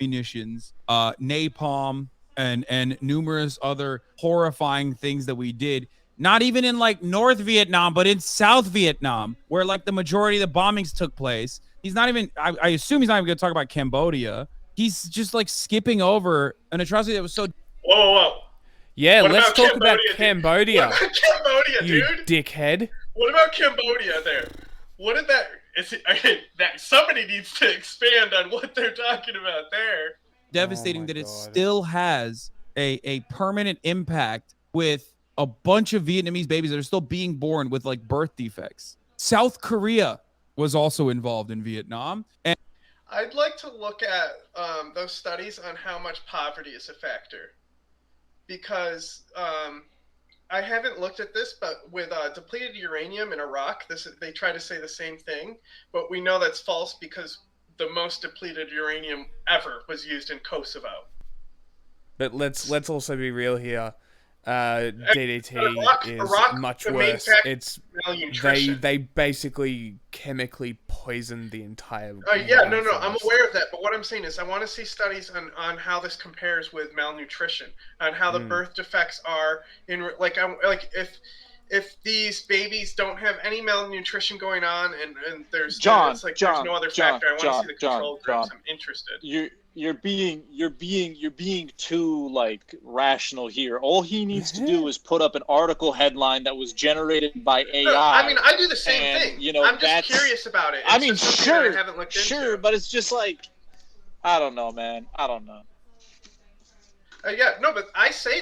Munitions, napalm, and numerous other horrifying things that we did. Not even in like North Vietnam, but in South Vietnam, where like the majority of the bombings took place. He's not even, I assume he's not even going to talk about Cambodia. He's just like skipping over an atrocity that was so... Whoa. Yeah, let's talk about Cambodia. What about Cambodia, you dude? Dickhead. What about Cambodia there? What did that... that somebody needs to expand on what they're talking about there. Devastating that it still has a permanent impact with a bunch of Vietnamese babies that are still being born with like birth defects. South Korea was also involved in Vietnam. And I'd like to look at those studies on how much poverty is a factor, because I haven't looked at this, but with depleted uranium in Iraq, they try to say the same thing, but we know that's false because the most depleted uranium ever was used in Kosovo. But let's also be real here. DDT is much worse. It's they basically chemically poisoned the entire. I'm aware of that. But what I'm saying is, I want to see studies on how this compares with malnutrition, on how the birth defects are in if these babies don't have any malnutrition going on, and there's no other factor. I want to see the control groups. I'm interested. You're being too like rational here. All he needs to do is put up an article headline that was generated by AI. No, I mean, I do the same thing. You know, I'm just curious about it. I mean, sure, but it's just like, I don't know, man. I don't know. But I say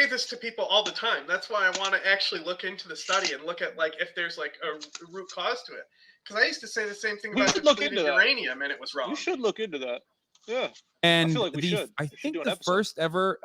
this to people all the time. That's why I want to actually look into the study and look at like if there's like a root cause to it. Because I used to say the same thing about depleted uranium, and it was wrong. You should look into that. Yeah, and I feel like I think the first ever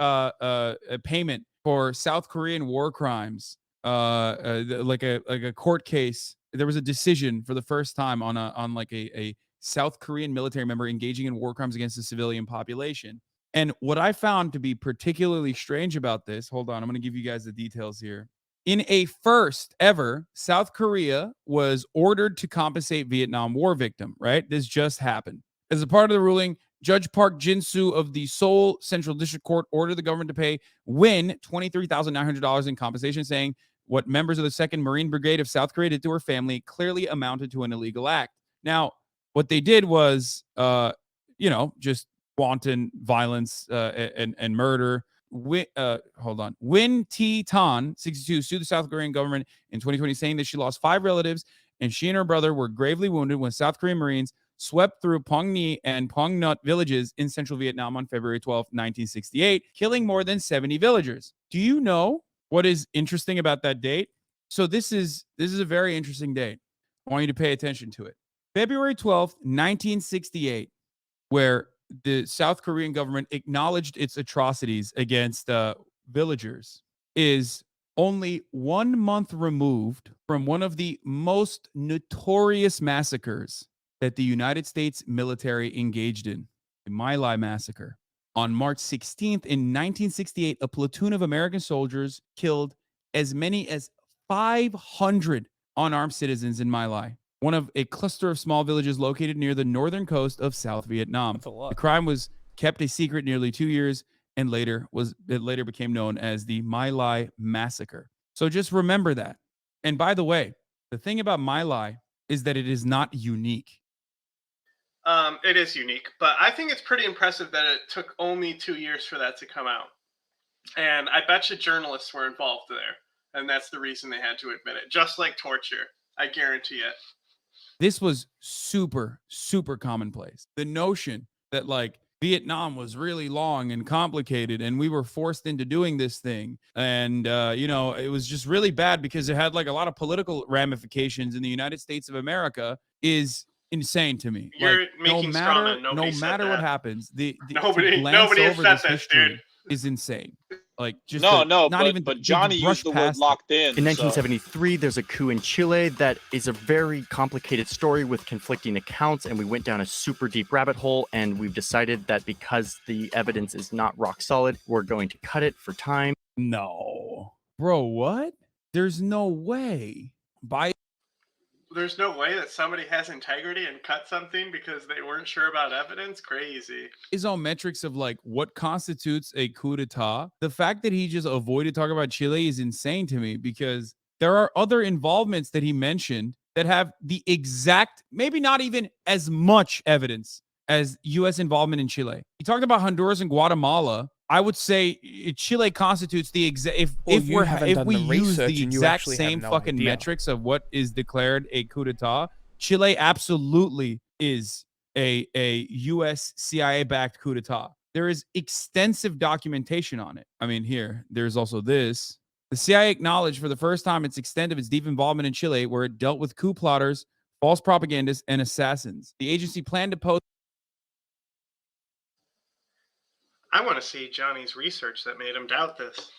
payment for South Korean war crimes, like a court case, there was a decision for the first time on a South Korean military member engaging in war crimes against the civilian population. And what I found to be particularly strange about this, hold on, I'm going to give you guys the details here. In a first ever, South Korea was ordered to compensate Vietnam War victim, right? This just happened. As a part of the ruling, Judge Park Jin-soo of the Seoul Central District Court ordered the government to pay Win $23,900 in compensation, saying what members of the 2nd Marine Brigade of South Korea did to her family clearly amounted to an illegal act. Now, what they did was, just wanton violence and murder. Win T. Tan, 62, sued the South Korean government in 2020, saying that she lost 5 relatives and she and her brother were gravely wounded when South Korean Marines swept through Pong Ni and Pong Nut villages in central Vietnam on February 12, 1968, killing more than 70 villagers. Do you know what is interesting about that date? So this is a very interesting date. I want you to pay attention to it. February 12th, 1968, where the South Korean government acknowledged its atrocities against villagers, is only 1 month removed from one of the most notorious massacres that the United States military engaged in, the My Lai massacre. On March 16th in 1968, a platoon of American soldiers killed as many as 500 unarmed citizens in My Lai, one of a cluster of small villages located near the northern coast of South Vietnam. That's a lot. The crime was kept a secret nearly 2 years, and it later became known as the My Lai massacre. So just remember that. And by the way, the thing about My Lai is that it is not unique. It is unique, but I think it's pretty impressive that it took only 2 years for that to come out. And I bet you journalists were involved there, and that's the reason they had to admit it. Just like torture, I guarantee it. This was super, super commonplace. The notion that like Vietnam was really long and complicated and we were forced into doing this thing. And, it was just really bad because it had like a lot of political ramifications in the United States of America is insane to me. You're like, making no matter what happens, nobody has said this, dude. Is insane. Like just but Johnny used the word locked in. In 1973, there's a coup in Chile that is a very complicated story with conflicting accounts, and we went down a super deep rabbit hole, and we've decided that because the evidence is not rock solid, we're going to cut it for time. No. Bro, what? There's no way. There's no way that somebody has integrity and cut something because they weren't sure about evidence? Crazy. His own metrics of like what constitutes a coup d'etat. The fact that he just avoided talking about Chile is insane to me because there are other involvements that he mentioned that have the exact, maybe not even as much evidence as U.S. involvement in Chile. He talked about Honduras and Guatemala. I would say Chile constitutes the exact. If we use the exact same fucking metrics of what is declared a coup d'état, Chile absolutely is a U.S. CIA-backed coup d'état. There is extensive documentation on it. I mean, there's also this. The CIA acknowledged for the first time its extent of its deep involvement in Chile, where it dealt with coup plotters, false propagandists, and assassins. The agency planned to post. I want to see Johnny's research that made him doubt this.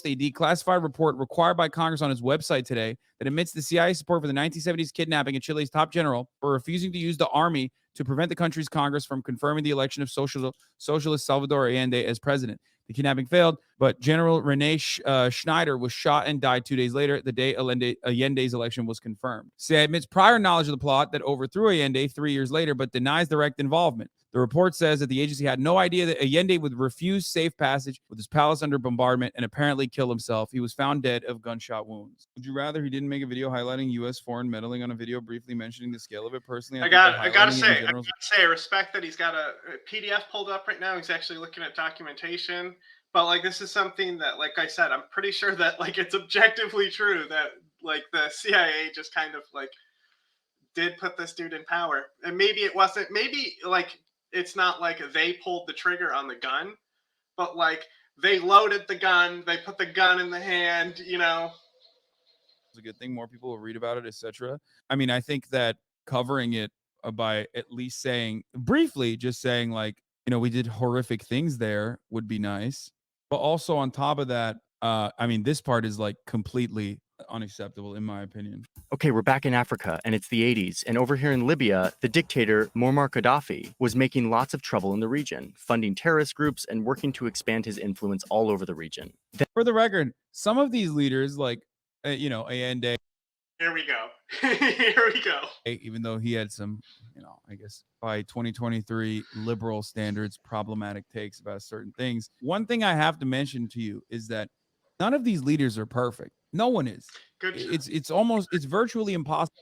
A declassified report required by Congress on its website today that admits the CIA support for the 1970s kidnapping of Chile's top general for refusing to use the army to prevent the country's Congress from confirming the election of socialist Salvador Allende as president. The kidnapping failed, but General Rene Schneider was shot and died 2 days later, the day Allende's election was confirmed. CIA admits prior knowledge of the plot that overthrew Allende 3 years later, but denies direct involvement. The report says that the agency had no idea that Allende would refuse safe passage with his palace under bombardment and apparently kill himself. He was found dead of gunshot wounds. Would you rather he didn't make a video highlighting U.S. foreign meddling on a video briefly mentioning the scale of it? Personally, I gotta say, I respect that he's got a PDF pulled up right now. He's actually looking at documentation. But like, this is something that, like I said, I'm pretty sure that like it's objectively true that like the CIA just kind of like did put this dude in power. And maybe it wasn't, maybe like it's not like they pulled the trigger on the gun, but like they loaded the gun, they put the gun in the hand, you know. It's a good thing. More people will read about it, etc. I mean, I think that covering it by at least saying briefly, just saying like, you know, we did horrific things there would be nice. But also on top of that, I mean, this part is like completely unacceptable in my opinion. Okay, we're back in Africa, and it's the 80s, and over here in Libya, the dictator Muammar Gaddafi was making lots of trouble in the region, funding terrorist groups and working to expand his influence all over the region. For the record, some of these leaders, like, you know, Allende. Here we go. Here we go. Even though he had some, you know, I guess by 2023 liberal standards, problematic takes about certain things. One thing I have to mention to you is that none of these leaders are perfect. No one is. It's virtually impossible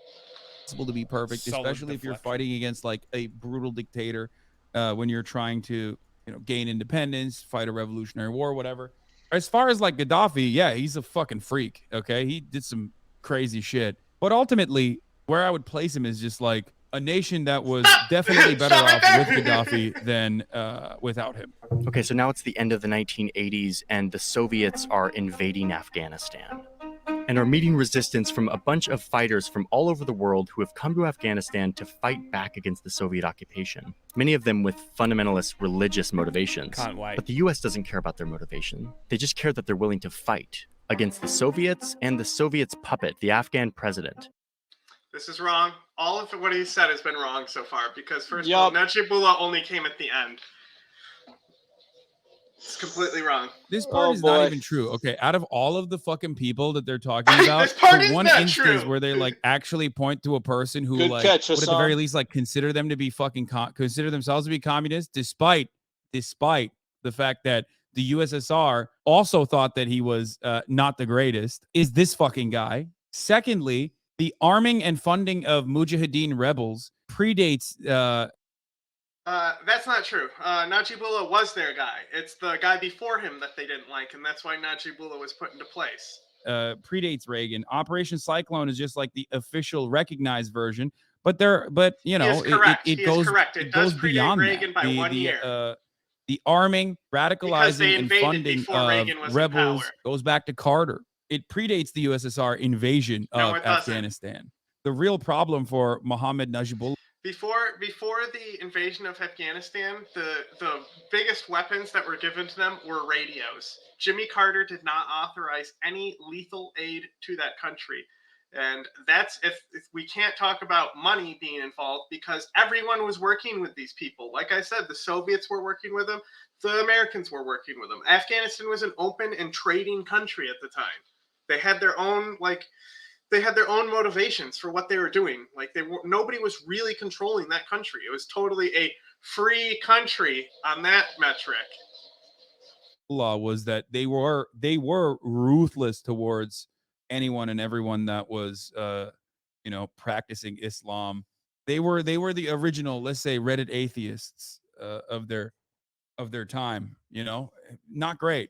to be perfect, especially if you're fighting against like a brutal dictator when you're trying to, you know, gain independence, fight a revolutionary war, whatever. As far as like Gaddafi, yeah, he's a fucking freak. Okay, he did some crazy shit, but ultimately, where I would place him is just like a nation that was definitely better off with Gaddafi than without him. Okay, so now it's the end of the 1980s, and the Soviets are invading Afghanistan and are meeting resistance from a bunch of fighters from all over the world who have come to Afghanistan to fight back against the Soviet occupation. Many of them with fundamentalist religious motivations. Can't wait. But the US doesn't care about their motivation. They just care that they're willing to fight against the Soviets and the Soviets' puppet, the Afghan president. This is wrong. All of what he said has been wrong so far, because first of all, Najibullah only came at the end. It's completely wrong. This part is not even true. Okay, out of all of the fucking people that they're talking about, for one instance where they like actually point to a person who would at the very least like consider them to be fucking consider themselves to be communists, despite the fact that the USSR also thought that he was not the greatest, is this fucking guy. Secondly, the arming and funding of Mujahideen rebels predates. That's not true. Najibullah was their guy. It's the guy before him that they didn't like, and that's why Najibullah was put into place. Predates Reagan. Operation Cyclone is just like the official recognized version, but you know, it goes beyond Reagan by 1 year. The arming, radicalizing, and funding of rebels goes back to Carter. It predates the USSR invasion of Afghanistan. The real problem for Mohammed Najibullah. Before the invasion of Afghanistan, the biggest weapons that were given to them were radios. Jimmy Carter did not authorize any lethal aid to that country. And that's if we can't talk about money being involved, because everyone was working with these people. Like I said, the Soviets were working with them. The Americans were working with them. Afghanistan was an open and trading country at the time. They had their own motivations for what they were doing. Like nobody was really controlling that country. It was totally a free country on that metric. Law was that they were ruthless towards anyone and everyone that was you know, practicing Islam. They were the original, let's say, Reddit atheists of their time, you know. Not great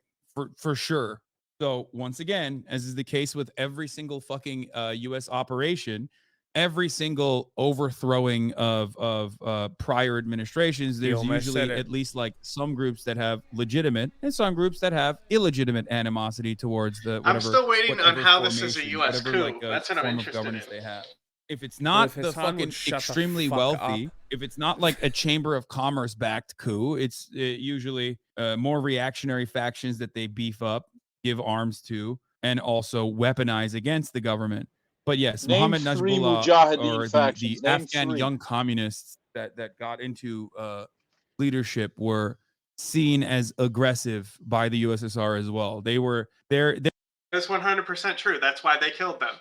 for sure. So once again, as is the case with every single fucking US operation, every single overthrowing of prior administrations, there's usually at least like some groups that have legitimate and some groups that have illegitimate animosity towards the whatever. I'm still waiting on how this is a U.S. whatever, coup. like, That's what I'm form of interested governance in. they have. If it's not if the Hasan fucking would shut the extremely fuck wealthy, up. if it's not like a chamber of commerce backed coup, it's usually more reactionary factions that they beef up, give arms to, and also weaponize against the government. But yes, Name Mohammed 3 Najibullah, Mujahideen or the factions. Name Afghan 3. young communists that got into leadership, were seen as aggressive by the USSR as well. That's 100% true. That's why they killed them.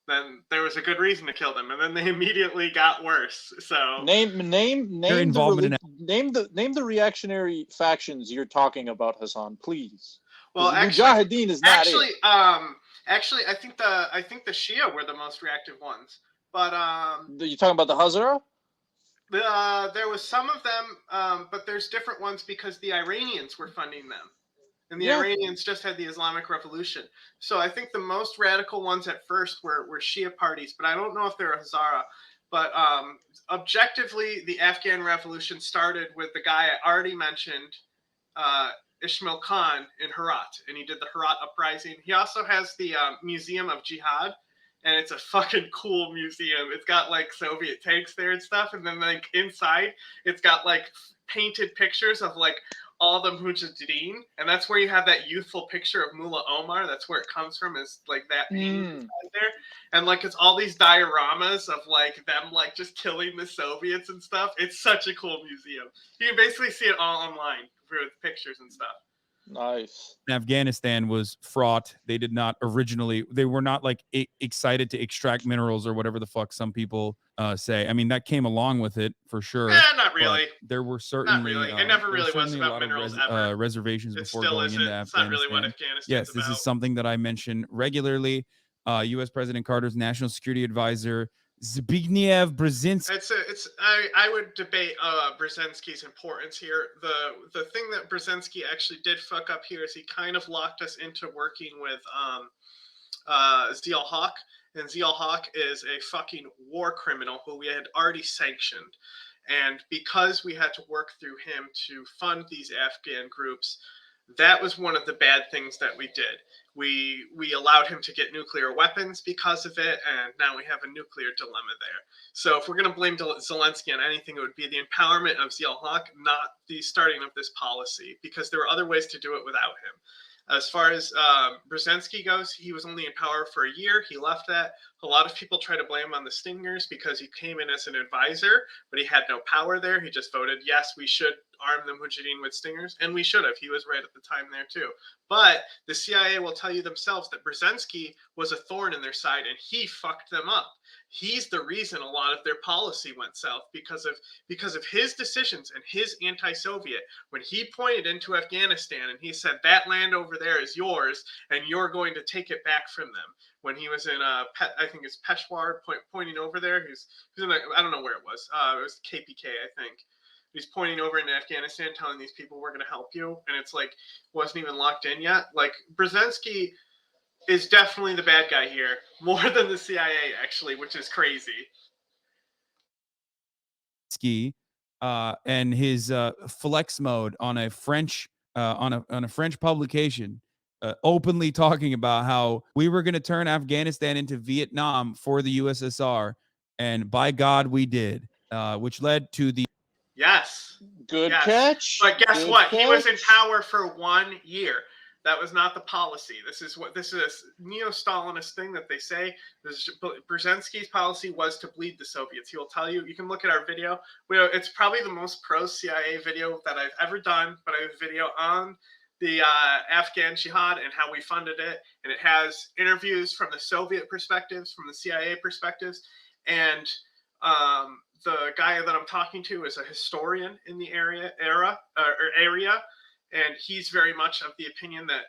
Then there was a good reason to kill them, and then they immediately got worse. So name involvement name the reactionary factions you're talking about, Hasan, please. Well, Mujahideen is not actually, it. Actually, I think the Shia were the most reactive ones. But you talking about the Hazara? There was some of them, but there's different ones because the Iranians were funding them. And the Iranians just had the Islamic Revolution. So I think the most radical ones at first were Shia parties, but I don't know if they're Hazara. But objectively, the Afghan Revolution started with the guy I already mentioned, Ismail Khan in Herat, and he did the Herat uprising. He also has the Museum of Jihad, and it's a fucking cool museum. It's got like Soviet tanks there and stuff, and then like inside, it's got like painted pictures of like all the Mujahideen, and that's where you have that youthful picture of Mullah Omar. That's where it comes from, is like that painting there, and like it's all these dioramas of like them like just killing the Soviets and stuff. It's such a cool museum. You can basically see it all online with pictures and stuff. Nice. Afghanistan was fraught. They were not like excited to extract minerals or whatever the fuck some people say. I mean, that came along with it for sure. Not really. There were certainly not really. It never really was about minerals ever. Reservations before going into Afghanistan. It's not really what Afghanistan's yes, this is something that I mention regularly. U.S. President Carter's national security advisor, Zbigniew Brzezinski. I would debate Brzezinski's importance here. The thing that Brzezinski actually did fuck up here is he kind of locked us into working with Ziaul Haq, and Ziaul Haq is a fucking war criminal who we had already sanctioned. And because we had to work through him to fund these Afghan groups, that was one of the bad things that we did. We allowed him to get nuclear weapons because of it, and now we have a nuclear dilemma there. So if we're going to blame Zelensky on anything, it would be the empowerment of Ziaul Haq, not the starting of this policy, because there were other ways to do it without him. As far as Brzezinski goes, he was only in power for a year. He left that. A lot of people try to blame him on the Stingers because he came in as an advisor, but he had no power there. He just voted, yes, we should arm the Mujahideen with Stingers, and we should have. He was right at the time there too. But the CIA will tell you themselves that Brzezinski was a thorn in their side, and he fucked them up. He's the reason a lot of their policy went south because of his decisions and his anti-Soviet. When he pointed into Afghanistan and he said that land over there is yours and you're going to take it back from them. When he was in I think it's Peshawar, pointing over there, he was in I don't know where it was. It was KPK, I think. He's pointing over into Afghanistan, telling these people we're going to help you, and it's like wasn't even locked in yet. Like Brzezinski is definitely the bad guy here, more than the CIA actually, which is crazy. And his flex mode on a French on a French publication, openly talking about how we were going to turn Afghanistan into Vietnam for the USSR, and by God we did, which led to the Good catch. But guess what? He was in power for 1 year. That was not the policy. This is a neo-Stalinist thing that they say. Brzezinski's policy was to bleed the Soviets. He will tell you. You can look at our video. It's probably the most pro-CIA video that I've ever done. But I have a video on the Afghan jihad and how we funded it, and it has interviews from the Soviet perspectives, from the CIA perspectives, and the guy that I'm talking to is a historian in the area, and he's very much of the opinion that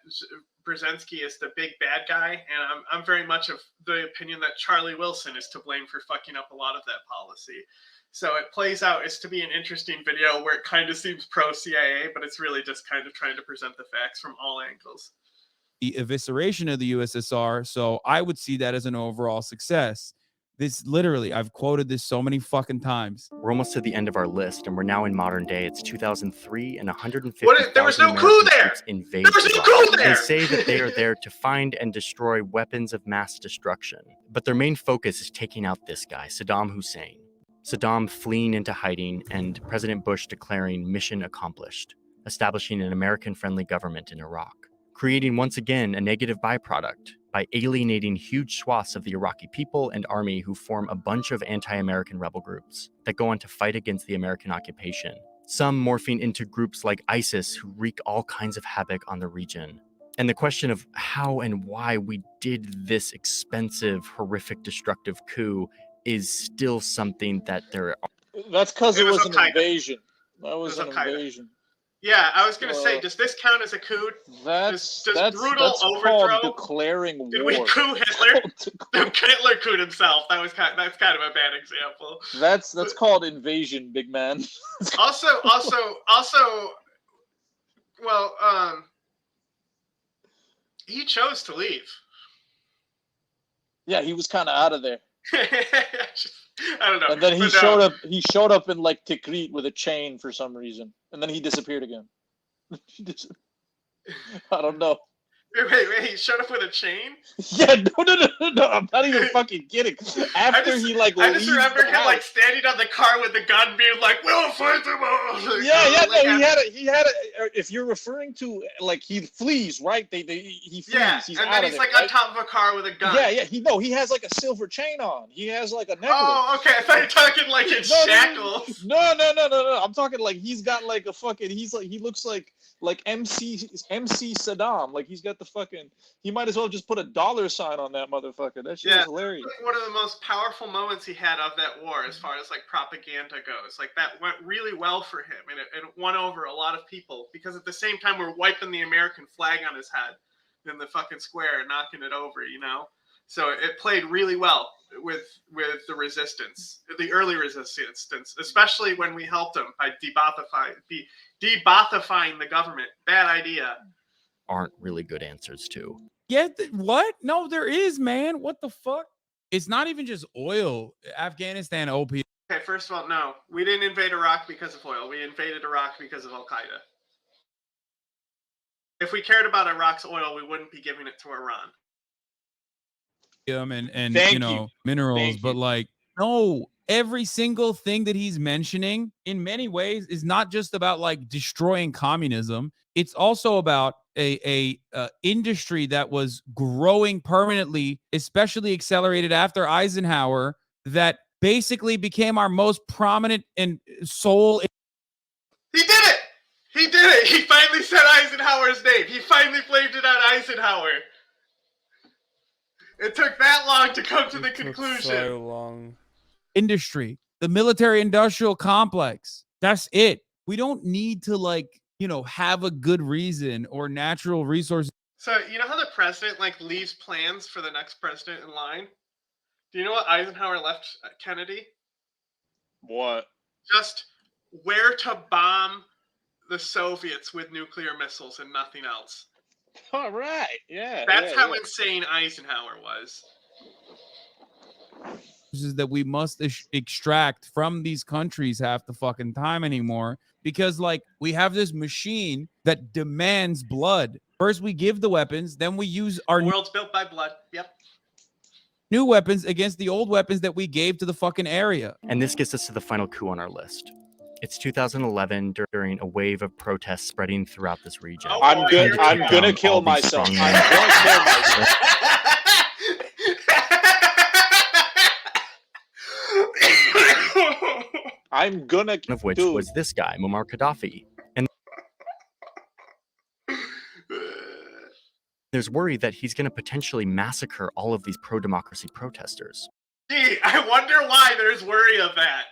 Brzezinski is the big bad guy, and I'm very much of the opinion that Charlie Wilson is to blame for fucking up a lot of that policy. So it plays out as to be an interesting video where it kind of seems pro-CIA, but it's really just kind of trying to present the facts from all angles. The evisceration of the USSR, so I would see that as an overall success. This literally, I've quoted this so many fucking times. We're almost to the end of our list, and we're now in modern day. It's 2003, and 150,000 there was no coup American there. troops invade There was no Iraq. coup there. They say that they are there to find and destroy weapons of mass destruction, but their main focus is taking out this guy, Saddam Hussein. Saddam fleeing into hiding, and President Bush declaring mission accomplished, establishing an American-friendly government in Iraq, creating once again a negative byproduct by alienating huge swaths of the Iraqi people and army who form a bunch of anti-American rebel groups that go on to fight against the American occupation, some morphing into groups like ISIS who wreak all kinds of havoc on the region. And the question of how and why we did this expensive, horrific, destructive coup is still something that there are. That's because it was an Al-Qaeda. invasion. That was an Al-Qaeda. invasion. Yeah, I was gonna say, does this count as a coup? That's brutal overthrow? called declaring war. Did we coup Hitler? Hitler couped himself. That's kind of a bad example. That's called invasion, big man. also, well, he chose to leave. Yeah, he was kind of out of there. I don't know. And then he showed up in like Tikrit with a chain for some reason, and then he disappeared again. I don't know. Wait, he showed up with a chain? Yeah, no, I'm not even fucking kidding. After I just remember him like standing on the car with the gun, being like, "We'll fight them all." He had a. If you're referring to like he flees, right? He flees. Yeah, he's and out then of he's there, like right? on top of a car with a gun. Yeah. He has like a silver chain on. He has like a necklace. Oh, okay. I thought you were talking like in shackles. No. I'm talking like he's got like a fucking. He looks like MC Saddam. Like he's got the fucking. He might as well just put a $sign on that motherfucker. That shit is hilarious. One of the most powerful moments he had of that war, as far as like propaganda goes, like that went really well for him, and it won over a lot of people because at the same time we're wiping the American flag on his head in the fucking square and knocking it over, you know. So it played really well with the resistance, the early resistance, especially when we helped him by debothifying the government. Bad idea. Aren't really good answers to. Yeah, what? No, there is, man. What the fuck? It's not even just oil. Afghanistan OP. Okay, first of all, no. We didn't invade Iraq because of oil. We invaded Iraq because of Al-Qaeda. If we cared about Iraq's oil, we wouldn't be giving it to Iran. And you know, minerals, but like, no, every single thing that he's mentioning in many ways is not just about like destroying communism. It's also about a industry that was growing permanently, especially accelerated after Eisenhower, that basically became our most prominent and sole. He did it! He did it! He finally said Eisenhower's name. He finally blamed it on Eisenhower. It took that long to come to the conclusion. So long. Industry, the military industrial complex. That's it. We don't need to like, you know, have a good reason or natural resources. So you know how the president like leaves plans for the next president in line? Do you know what Eisenhower left Kennedy? What? Just where to bomb the Soviets with nuclear missiles and nothing else. All right. Yeah. That's how insane Eisenhower was. Is that we must extract from these countries half the fucking time anymore, because like we have this machine that demands blood. First we give the weapons, then we use our the world's built by blood. Yep. New weapons against the old weapons that we gave to the fucking area. And this gets us to the final coup on our list. It's 2011 during a wave of protests spreading throughout this region. Oh, I'm gonna kill myself. I'm gonna One of which was this guy, Muammar Gaddafi. And there's worry that he's going to potentially massacre all of these pro-democracy protesters. Gee, I wonder why there's worry of that.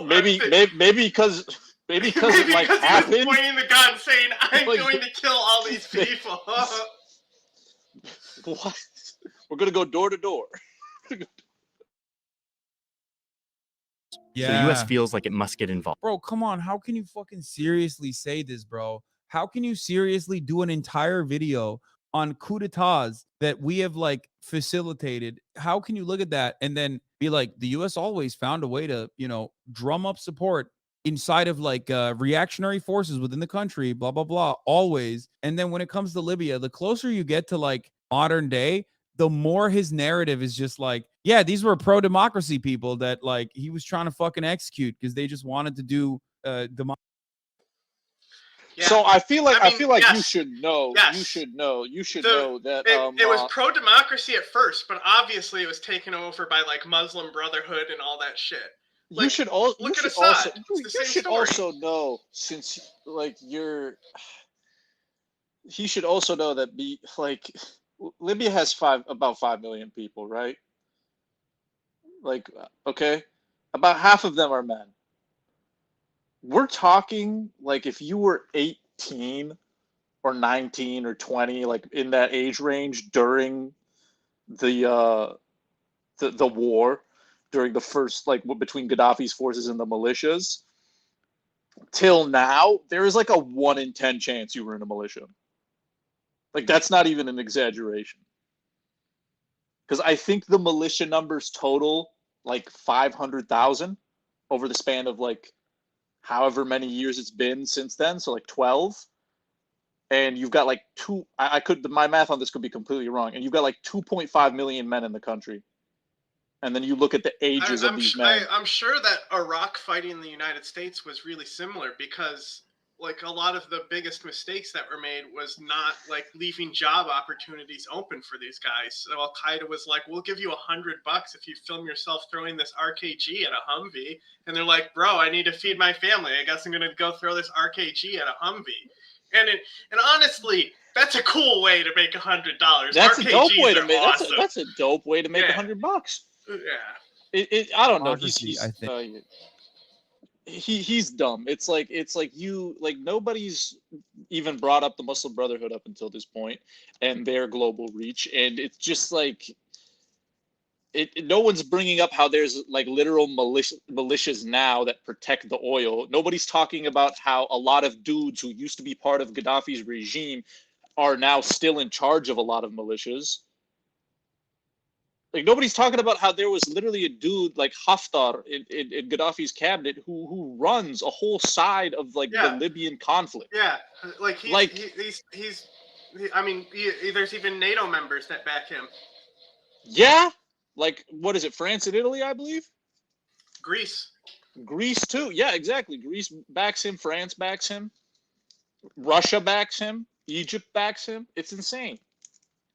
Maybe because it like happened. He was pointing the gun, saying, "I'm going to kill all these people." What? We're gonna go door to door. Yeah. So the U.S. feels like it must get involved. Bro, come on. How can you fucking seriously say this, bro? How can you seriously do an entire video on coup d'etats that we have like facilitated. How can you look at that and then be like, the U.S. always found a way to, you know, drum up support inside of like reactionary forces within the country, blah, blah, blah, always. And then when it comes to Libya, the closer you get to like modern day, the more his narrative is just like, yeah, these were pro-democracy people that like he was trying to fucking execute because they just wanted to do democracy. Yeah. So I feel like yes. you should know. Yes. You should know that it was pro-democracy at first, but obviously it was taken over by like Muslim Brotherhood and all that shit. Like, you should also know, since like he should also know that Libya has about 5 million people, right? Like, okay, about half of them are men. We're talking like if you were 18 or 19 or 20, like in that age range during the war, during the first, like between Gaddafi's forces and the militias, till now, there is like a 1 in 10 chance you were in a militia. Like, that's not even an exaggeration. Because I think the militia numbers total like 500,000 over the span of like however many years it's been since then, so like 12. And you've got like my math on this could be completely wrong, and you've got like 2.5 million men in the country. And then you look at the ages of these men. I'm sure that Iraq fighting the United States was really similar, because like a lot of the biggest mistakes that were made was not like leaving job opportunities open for these guys. So Al Qaeda was like, we'll give you $100 if you film yourself throwing this RKG at a Humvee. And they're like, bro, I need to feed my family. I guess I'm going to go throw this RKG at a Humvee. And honestly, that's a cool way to make $100. That's RKGs a dope way to make. Awesome. That's a dope way to make $100. Yeah. I don't know. He's dumb. It's like nobody's even brought up the Muslim Brotherhood up until this point and their global reach, and it's just like no one's bringing up how there's like literal militias now that protect the oil. Nobody's talking about how a lot of dudes who used to be part of Gaddafi's regime are now still in charge of a lot of militias. Like, nobody's talking about how there was literally a dude like Haftar in Gaddafi's cabinet who runs a whole side of like the Libyan conflict. Yeah, there's even NATO members that back him. Yeah, like what is it? France and Italy, I believe. Greece too. Yeah, exactly. Greece backs him. France backs him. Russia backs him. Egypt backs him. It's insane.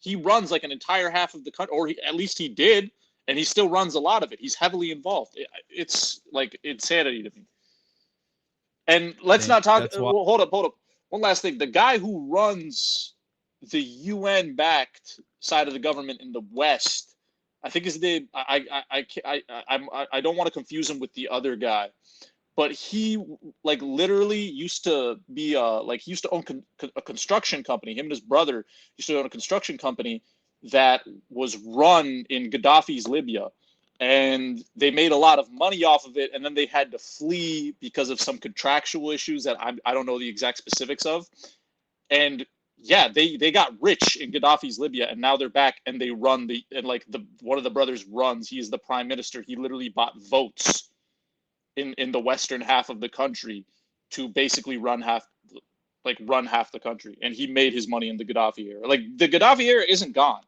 He runs like an entire half of the country, or at least he did, and he still runs a lot of it. He's heavily involved. It's like insanity to me. And let's not talk. Hold up. One last thing. The guy who runs the UN-backed side of the government in the West, I think his name. I don't want to confuse him with the other guy, but he like literally used to be he used to own a construction company. Him and his brother used to own a construction company that was run in Gaddafi's Libya, and they made a lot of money off of it, and then they had to flee because of some contractual issues that I don't know the exact specifics of. And yeah, they got rich in Gaddafi's Libya, and now they're back, and they run one of the brothers runs. He is the prime minister. He literally bought votes in the western half of the country to basically run half the country, and he made his money in the Gaddafi era. Like, the Gaddafi era isn't gone.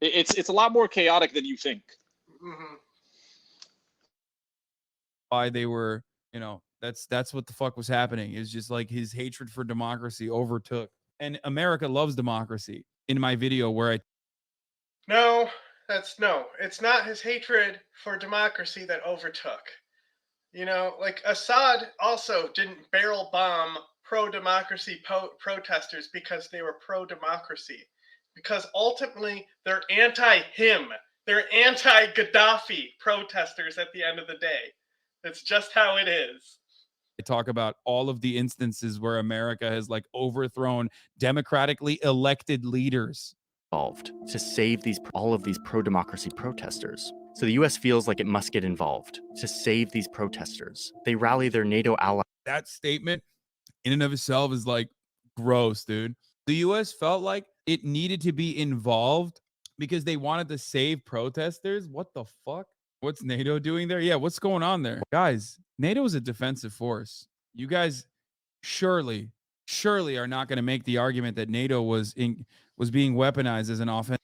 It's a lot more chaotic than you think. Mm-hmm. Why they were, that's what the fuck was happening. It's just like his hatred for democracy overtook, and America loves democracy. In my video where it's not his hatred for democracy that overtook. Like Assad also didn't barrel bomb pro-democracy protesters because they were pro-democracy. Because ultimately, they're anti-him. They're anti-Gaddafi protesters at the end of the day. That's just how it is. I talk about all of the instances where America has like overthrown democratically elected leaders involved to save all of these pro-democracy protesters. So the US feels like it must get involved to save these protesters. They rally their NATO allies. That statement in and of itself is like gross, dude. The U.S. felt like it needed to be involved because they wanted to save protesters. What the fuck? What's NATO doing there? Yeah, what's going on there? Guys, NATO is a defensive force. You guys surely are not going to make the argument that NATO was being weaponized as an offense.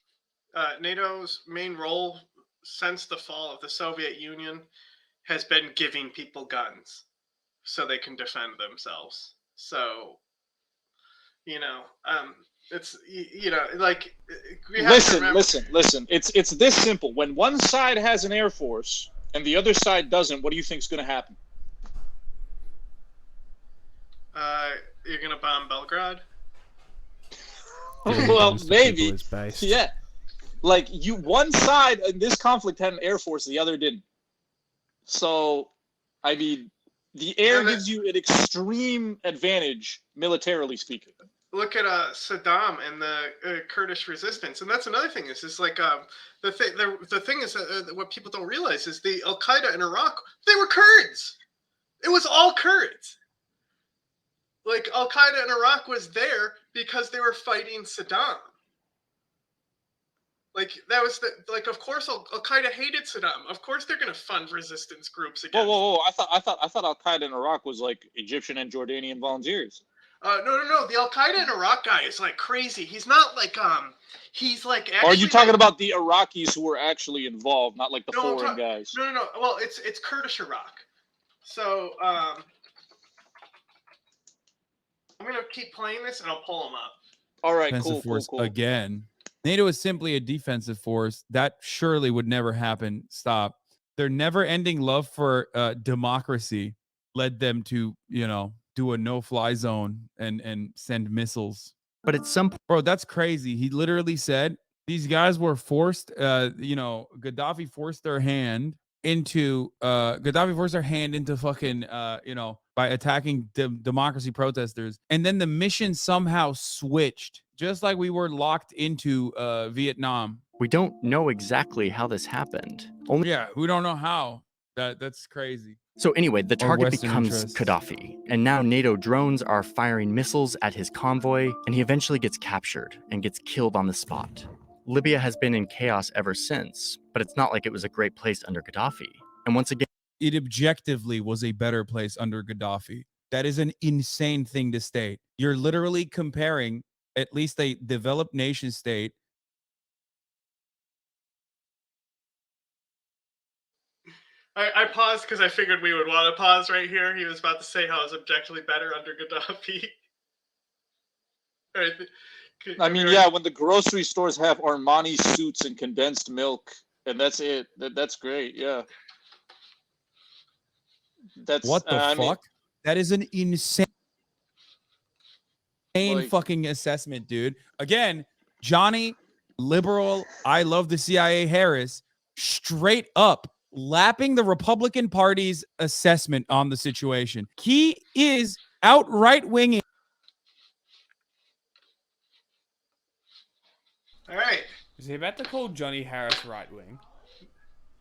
NATO's main role since the fall of the Soviet Union has been giving people guns so they can defend themselves. So, it's like listen. It's this simple. When one side has an air force and the other side doesn't, what do you think is going to happen? You're gonna bomb Belgrade? Well, maybe. Yeah. Like one side in this conflict had an air force, the other didn't. So, I mean, the air gives you an extreme advantage, militarily speaking. Look at Saddam and the Kurdish resistance, and that's another thing. Is like the thing is what people don't realize is the Al Qaeda in Iraq, they were Kurds. It was all Kurds. Like Al Qaeda in Iraq was there because they were fighting Saddam. Like that was of course Al Qaeda hated Saddam. Of course they're going to fund resistance groups against. Whoa! I thought Al Qaeda in Iraq was like Egyptian and Jordanian volunteers. No. The Al Qaeda in Iraq guy is like crazy. He's not like he's like. Or are you talking about the Iraqis who were actually involved, not like the foreign guys? No. Well, it's Kurdish Iraq. So I'm gonna keep playing this and I'll pull them up. All right, defensive force cool. Again, NATO is simply a defensive force. That surely would never happen. Stop. Their never-ending love for democracy led them to, do a no-fly zone and send missiles. But at some point, bro, that's crazy. He literally said these guys were forced. Gaddafi forced their hand into fucking by attacking democracy protesters, and then the mission somehow switched, just like we were locked into Vietnam. We don't know exactly how this happened. We don't know how. That's crazy. So anyway, the target becomes Gaddafi, and now NATO drones are firing missiles at his convoy, and he eventually gets captured and gets killed on the spot. Libya has been in chaos ever since, but it's not like it was a great place under Gaddafi. And once again, it objectively was a better place under Gaddafi. That is an insane thing to state. You're literally comparing at least a developed nation state. I paused because I figured we would want to pause right here. He was about to say how it was objectively better under Gaddafi. I mean, yeah, when the grocery stores have Armani suits and condensed milk, and that's it. That's great, yeah. That's what the fuck? That is an insane fucking assessment, dude. Again, Johnny, liberal, I love the CIA Harris, straight up lapping the Republican Party's assessment on the situation. He is outright winging. All right. Is he about to call Johnny Harris right wing?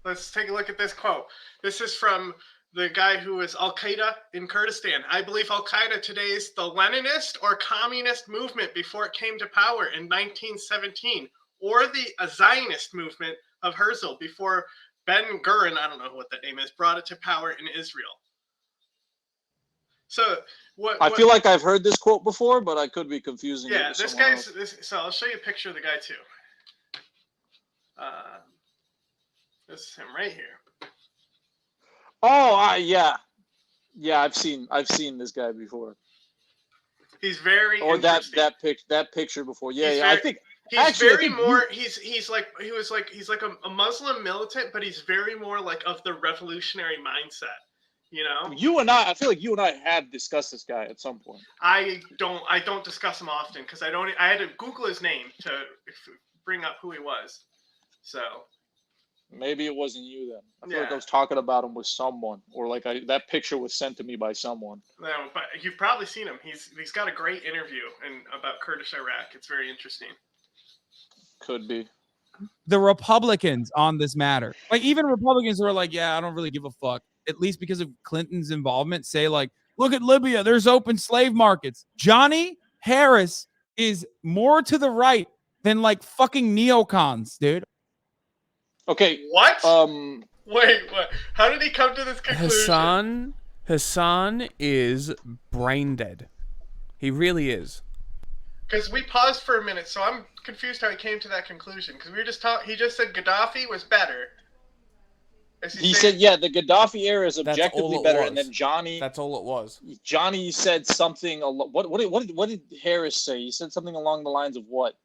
Let's take a look at this quote. This is from the guy who is Al Qaeda in Kurdistan. I believe Al Qaeda today is the Leninist or communist movement before it came to power in 1917, or the Zionist movement of Herzl before Ben-Gurion, I don't know what that name is, brought it to power in Israel. So I feel like I've heard this quote before, but I could be confusing. Yeah, this guy's. So I'll show you a picture of the guy too. This is him right here. Oh, yeah. I've seen this guy before. He's very. Or that picture before. Yeah. I think. He's actually, very more. He's like a Muslim militant, but he's very more like of the revolutionary mindset. I feel like you and I have discussed this guy at some point. I don't discuss him often because I had to Google his name to bring up who he was. So maybe it wasn't you then. I feel like I was talking about him with someone, or like that picture was sent to me by someone. No, but you've probably seen him. He's got a great interview about Kurdish Iraq. It's very interesting. Could be. The Republicans on this matter, like even Republicans who are like, yeah, I don't really give a fuck, at least because of Clinton's involvement, say like, look at Libya, there's open slave markets. Johnny Harris is more to the right than like fucking neocons, dude. Okay. What? Wait, what? How did he come to this conclusion? Hasan is brain dead. He really is. Because we paused for a minute, so I'm confused how he came to that conclusion. Because we were just he just said Gaddafi was better. He said, yeah, the Gaddafi era is objectively better, was. and then Johnny. That's all it was. Johnny said something. What did Harris say? He said something along the lines of what?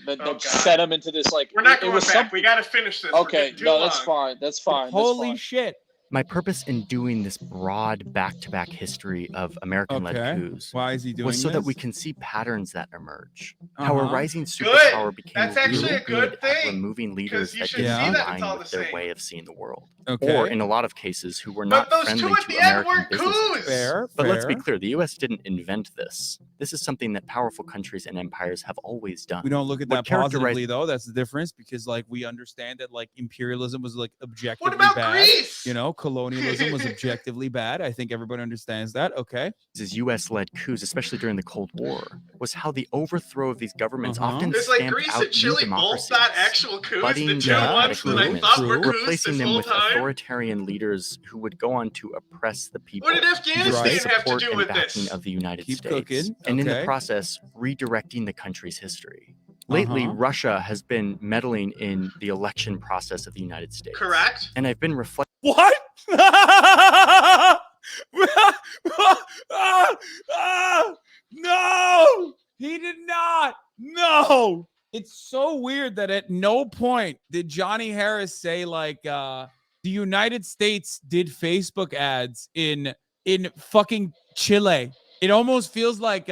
That set him into this like. We're not going back. We got to finish this. Okay, no, that's fine. That's fine. Holy shit. My purpose in doing this broad back-to-back history of American-led coups was so that we can see patterns that emerge. How a rising superpower became really good at removing leaders that didn't align with their way of seeing the world. Or, in a lot of cases, who were not friendly to American business interests. But let's be clear, the U.S. didn't invent this. This is something that powerful countries and empires have always done. We don't look at that positively, though. That's the difference, because like we understand that like imperialism was like objectively bad. Greece? You know, colonialism was objectively bad. I think everybody understands that. Okay. These U.S.-led coups, especially during the Cold War, was how the overthrow of these governments often stamped out new democracies, not actual coups, budding democratic movements, replacing them with authoritarian leaders who would go on to oppress the people. What did Afghanistan have to do with this? Of the United States, and in the process, redirecting the country's history. Lately, Russia has been meddling in the election process of the United States. Correct. And I've been reflecting. What? No, he did not. No. It's so weird that at no point did Johnny Harris say like the United States did Facebook ads in fucking Chile. It almost feels like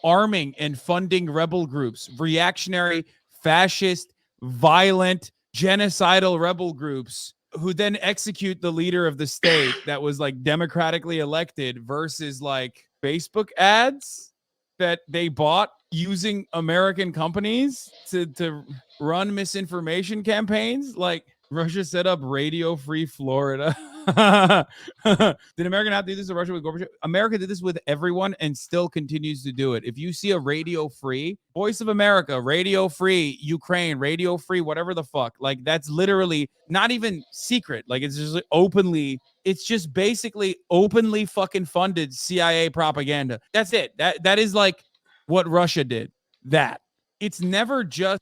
arming and funding rebel groups, reactionary, fascist, violent, genocidal rebel groups who then execute the leader of the state that was like democratically elected versus like Facebook ads that they bought using American companies to run misinformation campaigns. Like Russia set up Radio Free Florida. Did America not do this to Russia with Gorbachev? America did this with everyone and still continues to do it. If you see a Radio Free, Voice of America, Radio Free Ukraine, Radio Free whatever the fuck, like that's literally not even secret. Like it's just openly, it's just basically openly fucking funded CIA propaganda. That's it. That is like what Russia did. That it's never just.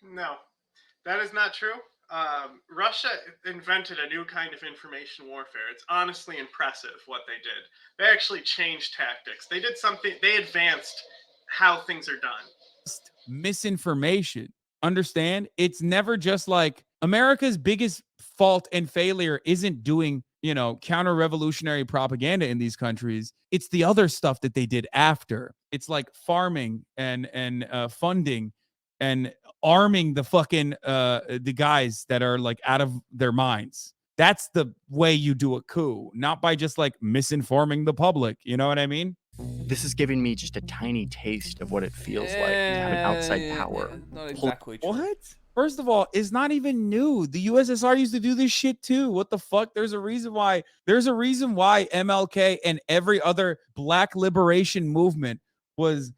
No, that is not true. Russia invented a new kind of information warfare. It's honestly impressive what they did. They actually changed tactics. They did something. They advanced how things are done. Misinformation. Understand? It's never just like America's biggest fault and failure isn't doing, counter-revolutionary propaganda in these countries. It's the other stuff that they did after. It's like farming and funding and arming the fucking the guys that are like out of their minds. That's the way you do a coup, not by just like misinforming the public. You know what I mean? This is giving me just a tiny taste of what it feels like to have an outside power. Not exactly true. What? First of all, it's not even new. The USSR used to do this shit too. What the fuck? There's a reason why MLK and every other black liberation movement was.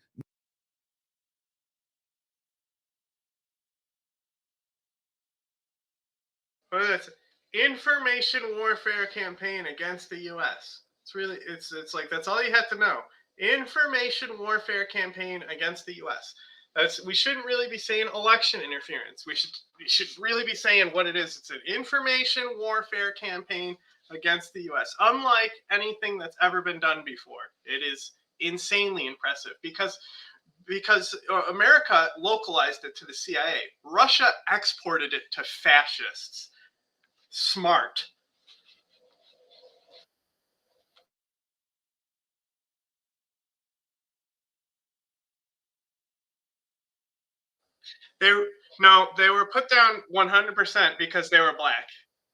What is it? Information warfare campaign against the U.S. It's really, it's like, that's all you have to know. Information warfare campaign against the U.S. We shouldn't really be saying election interference. We should really be saying what it is. It's an information warfare campaign against the U.S. Unlike anything that's ever been done before. It is insanely impressive because America localized it to the CIA. Russia exported it to fascists. Smart. They were put down 100% because they were black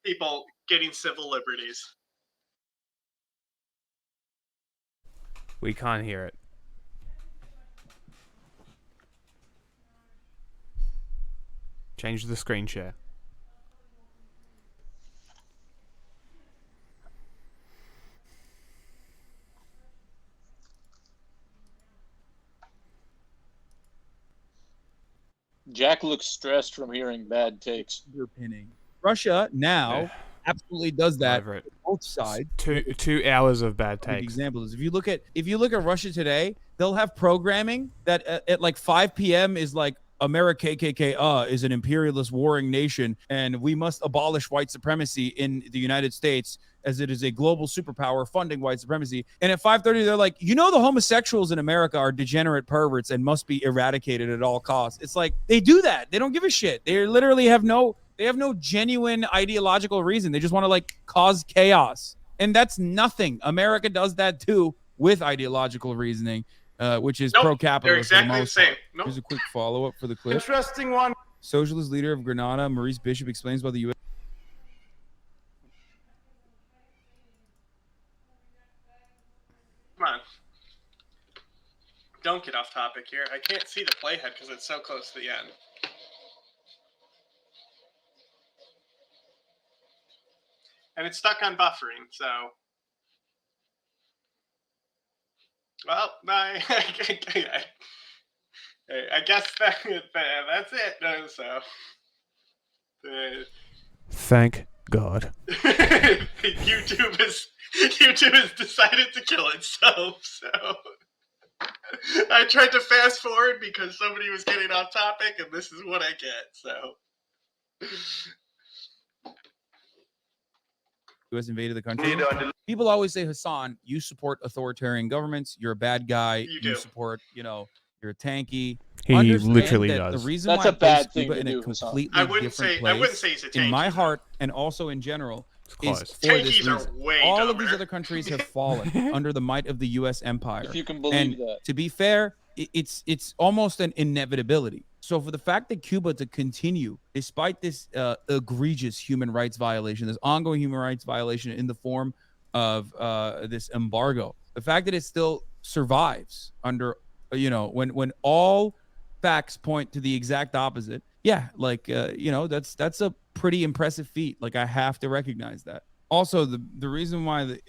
people getting civil liberties. We can't hear it. Change the screen share. Jack looks stressed from hearing bad takes. Underpinning. Russia now absolutely does that Over it. both sides. Two hours of bad takes. Example is if you look at Russia today, they'll have programming that at like 5 p.m. is like America KKK is an imperialist warring nation and we must abolish white supremacy in the United States as it is a global superpower funding white supremacy. And at 5:30 they're like, the homosexuals in America are degenerate perverts and must be eradicated at all costs. It's like they do that. They don't give a shit. They literally have no genuine ideological reason. They just want to like cause chaos. And that's nothing. America does that too with ideological reasoning, which is pro-capitalist. They're exactly the same. Nope. Here's a quick follow-up for the clip. Interesting one. Socialist leader of Grenada, Maurice Bishop, explains why the U.S. Come on. Don't get off topic here. I can't see the playhead because it's so close to the end. And it's stuck on buffering, so... Well, I guess that's it. So... Thank God. YouTube has decided to kill itself, so... I tried to fast forward because somebody was getting off topic, and this is what I get, so... U.S. invaded the country. People always say, Hasan, you support authoritarian governments. You're a bad guy. You do. Support, you're tanky. He Understand literally that does. The reason That's why a bad Cuba thing to in a do, Hasan. completely I wouldn't different say he's a tanky. in my heart and also in general is Close. for this Tankies are reason. way All dumber. of these other countries have fallen under the might of the U.S. empire. If you can believe and that. To be fair, it's almost an inevitability. So for the fact that Cuba to continue, despite this egregious human rights violation, this ongoing human rights violation in the form of this embargo, the fact that it still survives under, when all facts point to the exact opposite, that's a pretty impressive feat. Like, I have to recognize that. Also, the reason why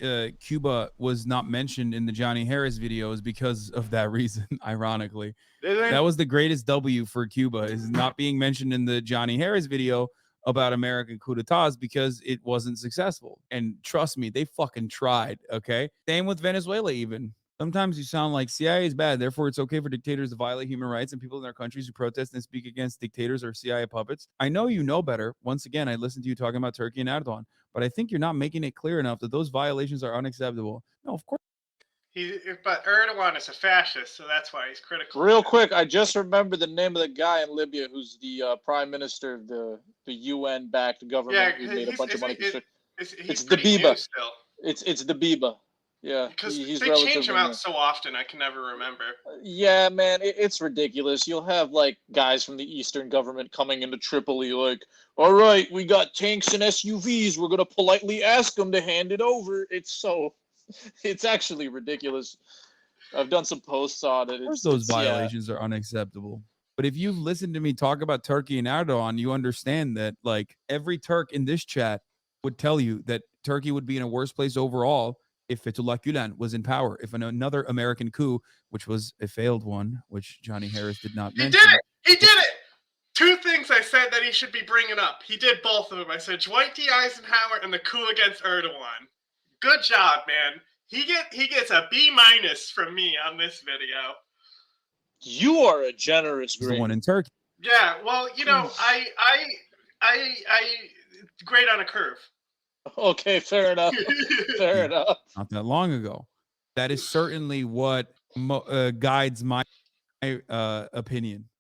Cuba was not mentioned in the Johnny Harris video is because of that reason, ironically. That was the greatest W for Cuba, is not being mentioned in the Johnny Harris video about American coup d'etats because it wasn't successful. And trust me, they fucking tried, okay? Same with Venezuela even. Sometimes you sound like CIA is bad, therefore it's okay for dictators to violate human rights and people in their countries who protest and speak against dictators or CIA puppets. I know you know better. Once again, I listened to you talking about Turkey and Erdogan, but I think you're not making it clear enough that those violations are unacceptable. No, of course. But Erdogan is a fascist, so that's why he's critical. Real quick, I just remember the name of the guy in Libya who's the prime minister of the UN-backed government who made a bunch of money. It's Dabiba. It's Dabiba. Yeah, because he's they change him out so often, I can never remember. Yeah, man, it's ridiculous. You'll have like guys from the Eastern government coming into Tripoli, like, "All right, we got tanks and SUVs. We're gonna politely ask them to hand it over." It's actually ridiculous. I've done some posts on it. Of course, those violations are unacceptable. But if you've listened to me talk about Turkey and Erdogan, you understand that like every Turk in this chat would tell you that Turkey would be in a worse place overall if Fethullah Gulen was in power, if another American coup, which was a failed one, which Johnny Harris did not mention. He did it! Two things I said that he should be bringing up. He did both of them. I said Dwight D. Eisenhower and the coup against Erdogan. Good job, man. He gets a B- from me on this video. You are a generous grade. The one in Turkey. Yeah, well, I grade on a curve. Okay, fair enough. Fair enough. Not that long ago. That is certainly what guides my opinion.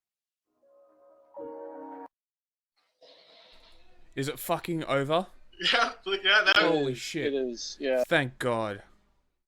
Is it fucking over? Yeah. Holy shit! It is. Yeah. Thank God.